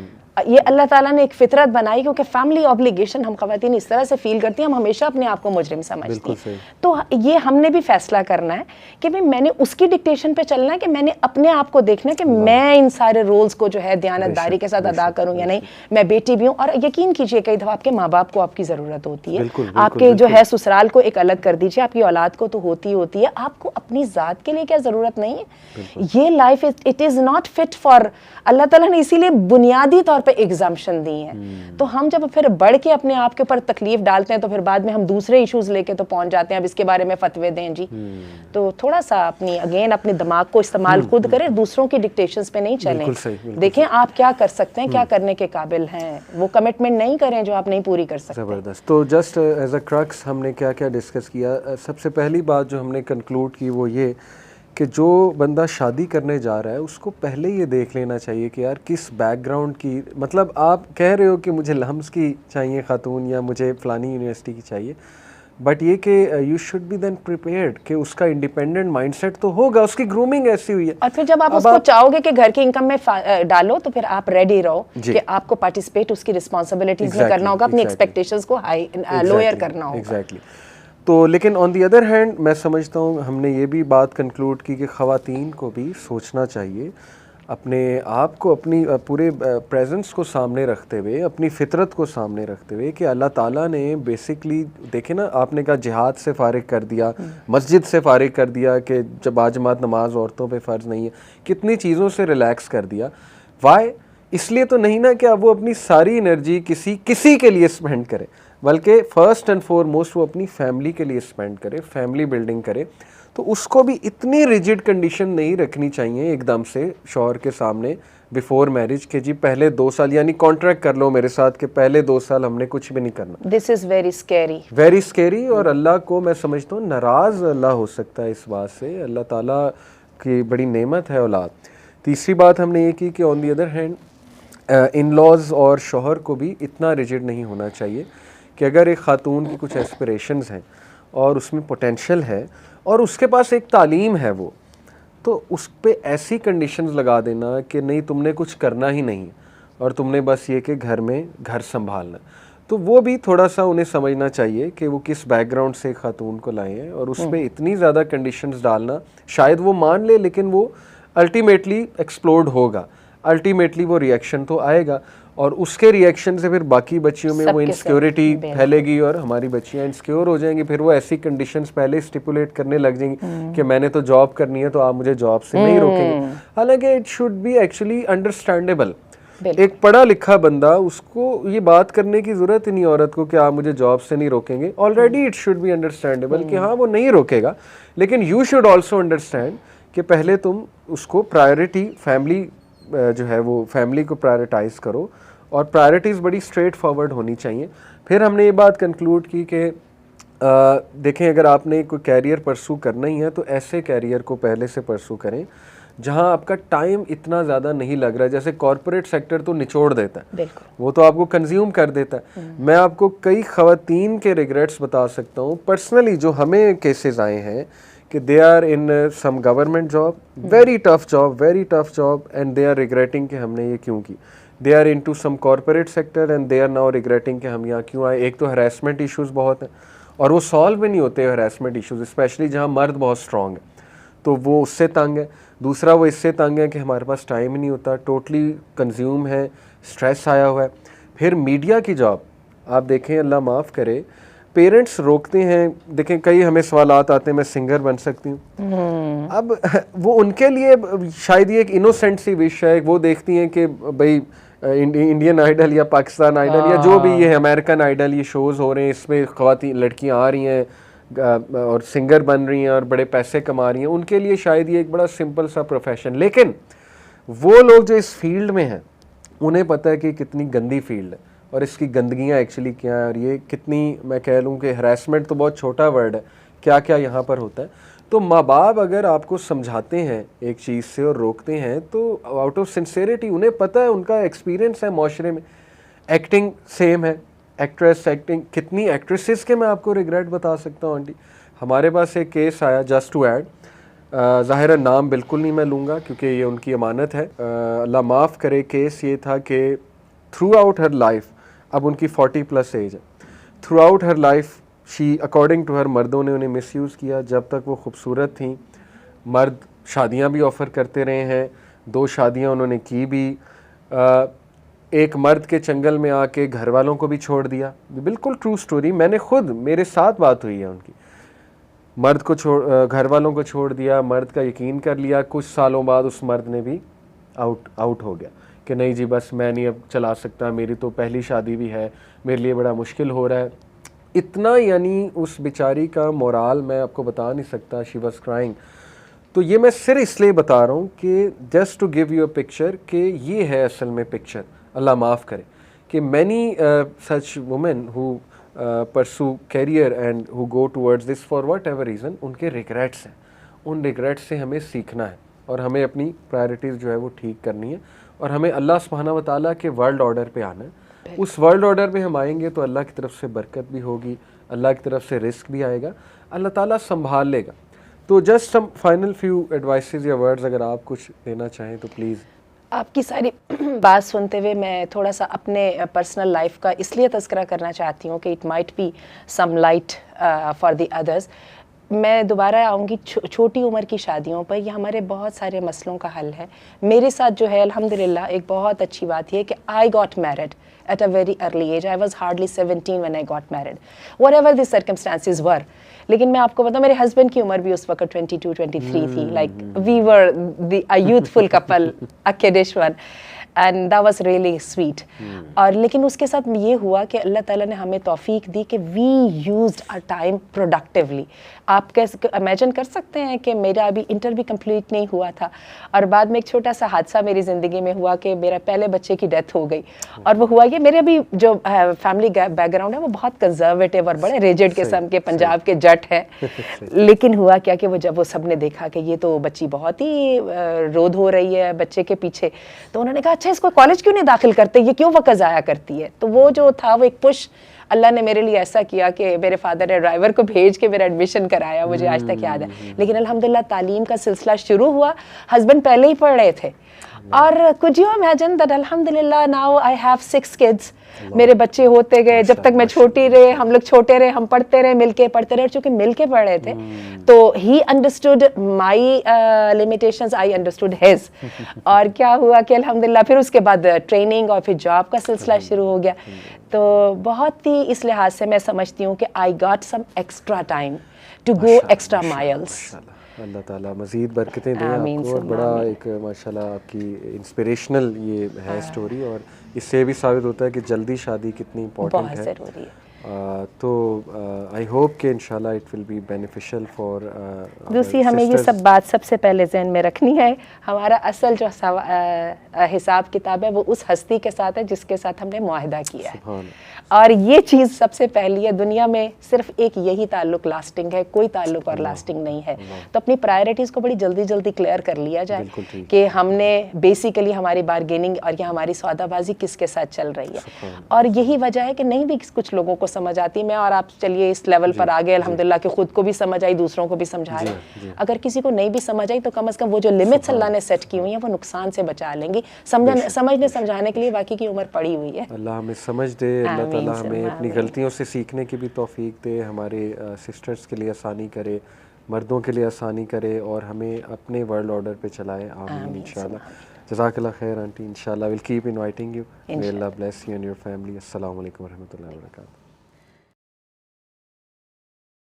ये अल्लाह ताला ने एक फितरत बनाई, क्योंकि फैमिली ऑब्लिगेशन हम खवातीन इस तरह से फील करती हैं, हम हमेशा अपने आप को मुजरिम समझती हैं। तो ये हमने भी फैसला करना है कि भाई मैंने उसकी डिक्टेशन पे चलना है, कि मैंने अपने आप को देखना है कि मैं इन सारे रोल्स को जो है दयानतदारी के साथ अदा करूं या नहीं। मैं बेटी भी हूँ, और यकीन कीजिए कई दफ़ा आपके माँ बाप को आपकी ज़रूरत होती है। आपके जो है ससुराल को एक अलग कर दीजिए, आपकी औलाद को तो होती है, आपको अपनी ज़ात के लिए क्या ज़रूरत नहीं है। ये life it is not fit for, Allah ताला ने इसीलिए बुनियादी तौर पे एग्जाम्पशन दी हैं। तो हम जब फिर बढ़ के अपने आप के ऊपर तकलीफ डालते हैं तो फिर बाद में हम दूसरे इश्यूज लेके तो पहुंच जाते हैं, अब इसके बारे में फतवे दें जी। तो थोड़ा सा अपने दिमाग को इस्तेमाल खुद करें, दूसरों की डिक्टेशंस पे नहीं चलें। देखें आप क्या कर सकते हैं, क्या करने के काबिल हैं, वो कमिटमेंट नहीं करें जो आप नहीं पूरी कर सकते। ज़बरदस्त। तो जस्ट एज अ क्रक्स हमने क्या क्या डिस्कस किया। सबसे पहली बात जो हमने कंक्लूड की वो ये कि जो बंदा शादी करने जा रहा है उसको पहले ये देख लेना चाहिए कि यार किस बैकग्राउंड की, मतलब आप कह रहे हो कि मुझे लम्स की चाहिए खातून या मुझे फ़लानी यूनिवर्सिटी की चाहिए, बट ये कि you should be then prepared कि उसका इंडिपेंडेंट माइंडसेट तो होगा, उसकी ग्रूमिंग ऐसी हुई है। और फिर जब आप उसको चाहोगे कि घर की इनकम में डालो तो फिर आप रेडी रहो कि आपको पार्टिसिपेट उसकी रिस्पॉन्सिबिलिटीज में करना होगा, अपनी एक्सपेक्टेशंस को हाई लोअर करना होगा। एग्जैक्टली। तो लेकिन ऑन दी अदर हैंड मैं समझता हूँ हमने ये भी बात कंक्लूड की कि ख़वातीन को भी सोचना चाहिए, अपने आप को अपनी पूरे प्रेजेंस को सामने रखते हुए, अपनी फितरत को सामने रखते हुए कि अल्लाह ताला ने बेसिकली, देखे ना आपने कहा जिहाद से फ़ारिग कर दिया, मस्जिद से फ़ारिग कर दिया कि जब बाजमात नमाज औरतों पे फ़र्ज़ नहीं है, कितनी चीज़ों से रिलैक्स कर दिया। वाई? इसलिए तो नहीं ना कि अब वो अपनी सारी एनर्जी किसी के लिए स्पेंड करे, बल्कि फ़र्स्ट एंड फॉरमोस्ट वो अपनी फैमिली के लिए स्पेंड करे, फैमिली बिल्डिंग करे। तो उसको भी इतनी रिजिड कंडीशन नहीं रखनी चाहिए एकदम से शौहर के सामने बिफोर मैरिज के जी पहले 2 साल, यानी कॉन्ट्रैक्ट कर लो मेरे साथ कि पहले 2 साल हमने कुछ भी नहीं करना। This is very scary. और अल्लाह को मैं समझता हूँ नाराज़ अल्लाह हो सकता है इस बात से। अल्लाह ताला की बड़ी नेमत है औलाद। तीसरी बात हमने ये की कि on the other hand in laws और शौहर को भी इतना रिजिड नहीं होना चाहिए कि अगर एक ख़ातून की कुछ एस्पिरेशंस हैं और उसमें पोटेंशियल है और उसके पास एक तालीम है वो, तो उस पे ऐसी कंडीशंस लगा देना कि नहीं तुमने कुछ करना ही नहीं और तुमने बस ये कि घर में घर संभालना, तो वो भी थोड़ा सा उन्हें समझना चाहिए कि वो किस बैकग्राउंड से खातून को लाए हैं। और उस पर इतनी ज़्यादा कंडीशंस डालना, शायद वो मान ले लेकिन वो अल्टीमेटली एक्सप्लोड होगा, अल्टीमेटली वो रिएक्शन तो आएगा और उसके रिएक्शन से फिर बाकी बच्चियों में वो इनसिक्योरिटी फैलेगी और हमारी बच्चियां इनसिक्योर हो जाएंगी। फिर वो ऐसी कंडीशंस पहले स्टिपुलेट करने लग जाएंगी कि मैंने तो जॉब करनी है तो आप मुझे जॉब से नहीं रोकेंगे। हालांकि it should be actually understandable. एक पढ़ा लिखा बंदा, उसको ये बात करने की जरूरत ही नहीं औरत को कि आप मुझे जॉब से नहीं रोकेंगे। Already it should be understandable कि हाँ वो नहीं रोकेगा, लेकिन यू शुड ऑल्सो अंडरस्टैंड कि पहले तुम उसको प्रायोरिटी फैमिली जो है वो फैमिली को प्रायोरिटाइज करो और प्रायोरिटीज़ बड़ी स्ट्रेट फॉरवर्ड होनी चाहिए। फिर हमने ये बात कंक्लूड की कि देखें, अगर आपने कोई कैरियर परसू करना ही है तो ऐसे कैरियर को पहले से परसू करें जहां आपका टाइम इतना ज़्यादा नहीं लग रहा है। जैसे कॉरपोरेट सेक्टर तो निचोड़ देता है, वो तो आपको कंज्यूम कर देता है। मैं आपको कई ख़वातीन के रिग्रेट्स बता सकता हूँ पर्सनली, जो हमें केसेस आए हैं कि they are in some government job, very tough job and they are regretting कि हमने ये क्यों की। They are into some corporate sector and they are now regretting कि हम यहाँ क्यों आए। एक तो हरासमेंट इश्यूज बहुत हैं और वो सॉल्व भी नहीं होते हरासमेंट इश्यूज, स्पेशली जहाँ मर्द बहुत स्ट्रॉन्ग है तो वो उससे तंग है। दूसरा वो इससे तंग है कि हमारे पास टाइम ही नहीं होता, टोटली कंज्यूम है, स्ट्रेस आया हुआ है। फिर मीडिया की जॉब आप देखें, अल्लाह माफ़ करे, पेरेंट्स रोकते हैं। देखें, कई हमें सवालात आते हैं मैं सिंगर बन सकती हूँ। अब वो उनके लिए शायद ये एक इनोसेंट सी विश है। वो देखती हैं कि भाई इंडियन आइडल या पाकिस्तान आइडल या जो भी ये अमेरिकन आइडल, ये शोज़ हो रहे हैं, इसमें ख़वातीन लड़कियाँ आ रही हैं और सिंगर बन रही हैं और बड़े पैसे कमा रही हैं। उनके लिए शायद ये एक बड़ा सिंपल सा प्रोफेशन, लेकिन वो लोग जो इस फील्ड में हैं उन्हें पता है कि कितनी गंदी फील्ड है और इसकी गंदगियाँ एक्चुअली क्या है और ये कितनी, मैं कह लूँ कि हरासमेंट तो बहुत छोटा वर्ड है, क्या क्या यहाँ पर होता है। तो माँ बाप अगर आपको समझाते हैं एक चीज़ से और रोकते हैं तो आउट ऑफ सिंसेरिटी, उन्हें पता है, उनका एक्सपीरियंस है माशरे में। एक्टिंग सेम है, एक्ट्रेस एक्टिंग, कितनी एक्ट्रेसेस के मैं आपको रिग्रेट बता सकता हूँ आंटी। हमारे पास एक केस आया, जस्ट टू ऐड, ज़ाहिर नाम बिल्कुल नहीं मैं लूँगा क्योंकि ये उनकी अमानत है, अल्लाह माफ़ करे। केस ये था कि थ्रू आउट हर लाइफ, अब उनकी 40+ एज है, throughout her life she according to her, मर्दों ने उन्हें मिसयूज़ किया। जब तक वो खूबसूरत थी, मर्द शादियां भी ऑफ़र करते रहे हैं, 2 शादियां उन्होंने की भी। एक मर्द के चंगल में आके घर वालों को भी छोड़ दिया, बिल्कुल ट्रू स्टोरी, मैंने खुद, मेरे साथ बात हुई है उनकी। मर्द को घर वालों को छोड़ दिया, मर्द का यकीन कर लिया। कुछ सालों बाद उस मर्द ने भी आउट हो गया कि नहीं जी बस मैं नहीं अब चला सकता, मेरी तो पहली शादी भी है, मेरे लिए बड़ा मुश्किल हो रहा है। इतना, यानी उस बेचारी का मोराल मैं आपको बता नहीं सकता, शी वाज क्राइंग। तो ये मैं सिर्फ इसलिए बता रहा हूँ कि just to give you a picture कि ये है असल में पिक्चर, अल्लाह माफ़ करे, कि many such women who pursue career and who go towards this for whatever reason, उनके रिग्रेट्स हैं। उन रिग्रेट्स से हमें सीखना है और हमें अपनी प्रायोरिटीज़ जो है वो ठीक करनी है और हमें अल्लाह सुब्हानहू व तआला के वर्ल्ड ऑर्डर पे आना है। उस वर्ल्ड ऑर्डर पे हम आएंगे तो अल्लाह की तरफ से बरकत भी होगी, अल्लाह की तरफ से रिस्क भी आएगा, अल्लाह ताला संभाल लेगा। तो just some final few advices या वर्ड्स अगर आप कुछ देना चाहें तो प्लीज़। आपकी सारी बात सुनते हुए मैं थोड़ा सा अपने पर्सनल लाइफ का इसलिए तज़किरा करना चाहती हूँ कि it might be some light for the others. मैं दोबारा आऊँगी छोटी उम्र की शादियों पर, ये हमारे बहुत सारे मसलों का हल है। मेरे साथ जो है अल्हम्दुलिल्लाह एक बहुत अच्छी बात ये है कि I got married at a very early age. I was hardly 17 when I got married. Whatever the circumstances were. लेकिन मैं आपको बताऊं, मेरे हस्बैंड की उम्र भी उस वक्त 22-23 थी. Like we were a youthful couple, a kiddish one. And that was really sweet. और लेकिन उसके साथ ये हुआ कि अल्लाह ताला ने हमें तौफीक दी कि we used our time productively. आप कैसे इमेजिन कर सकते हैं कि मेरा अभी इंटर भी कंप्लीट नहीं हुआ था और बाद में एक छोटा सा हादसा मेरी ज़िंदगी में हुआ कि मेरा पहले बच्चे की डेथ हो गई। और वो हुआ कि मेरे अभी जो फैमिली बैकग्राउंड है वो बहुत कंजर्वेटिव और बड़े रिजिड किस्म के पंजाब के जट हैं। लेकिन हुआ क्या कि जब वो सब ने देखा कि ये तो बच्ची बहुत ही रोध हो रही है बच्चे के पीछे, तो उन्होंने कहा अच्छा इसको कॉलेज क्यों नहीं दाखिल करते, ये क्यों वक्त ज़ाया करती है। तो वो जो था वो एक पुश अल्लाह ने मेरे लिए ऐसा किया कि मेरे फादर ने ड्राइवर को भेज के मेरा एडमिशन कराया, मुझे आज तक याद है। लेकिन अल्हम्दुलिल्लाह तालीम का सिलसिला शुरू हुआ, हस्बैंड पहले ही पढ़ रहे थे और कुड यू इमेजिन दैट अल्हम्दुलिल्लाह नाउ आई हैव 6 किड्स। मेरे बच्चे होते गए, जब तक मैं छोटी रहे, हम लोग छोटे रहे, हम पढ़ते रहे, मिलके पढ़ते रहे। चूंकि मिलके पढ़ रहे थे तो he understood my limitations, I understood his. और क्या हुआ कि अल्हम्दुलिल्लाह फिर उसके बाद ट्रेनिंग और फिर जॉब का सिलसिला शुरू हो गया। तो बहुत ही इस लिहाज से मैं समझती हूँ कि I got some extra time to go extra miles. Allah ताला मज़ीद बरकतें दें आपको और बड़ा एक माशाल्लाह आपकी इंस्पिरेशनल ये है स्टोरी और इससे भी साबित होता है कि जल्दी शादी कितनी इम्पोर्टेंट है। तो आई होप कि इंशाल्लाह it will be beneficial for दूसरी हमें ये सब बात सबसे पहले जहन में रखनी है, हमारा असल जो हिसाब किताब है वो उस हस्ती के साथ है जिसके साथ हमने मुआहिदा किया है, और ये चीज़ सबसे पहली है। दुनिया में सिर्फ एक यही ताल्लुक लास्टिंग है, कोई ताल्लुक और लास्टिंग नहीं है। तो अपनी प्रायोरिटीज़ को बड़ी जल्दी जल्दी क्लियर कर लिया जाए कि हमने बेसिकली हमारी बार्गेनिंग और या हमारी सौदाबाजी किसके साथ चल रही है। और यही वजह है कि नहीं भी कुछ लोगों को समझ आती है। मैं और आप चलिए इस लेवल पर आ गए अल्हम्दुलिल्लाह कि खुद को भी समझ आई, दूसरों को भी समझा रहे। अगर किसी को नहीं भी समझ आई तो कम से कम वो जो लिमिट्स अल्लाह ने सेट की हुई हैं वो नुकसान से बचा लेंगी। समझने समझाने के लिए बाकी की उम्र पड़ी हुई है। अल्लाह हमें समझ दे, अल्लाह ताला हमें अपनी गलतियों से सीखने की भी तौफीक दे, हमारे सिस्टर्स के लिए आसानी करे, मर्दों के लिए आसानी करे और हमें अपने वर्ल्ड ऑर्डर पे चलाए। आमीन इंशाल्लाह। जज़ाकल्लाह खैर आंटी, इंशाल्लाह will keep inviting you. May Allah bless you and your family. अस्सलाम वालेकुम व रहमतुल्लाहि व बरकातहू।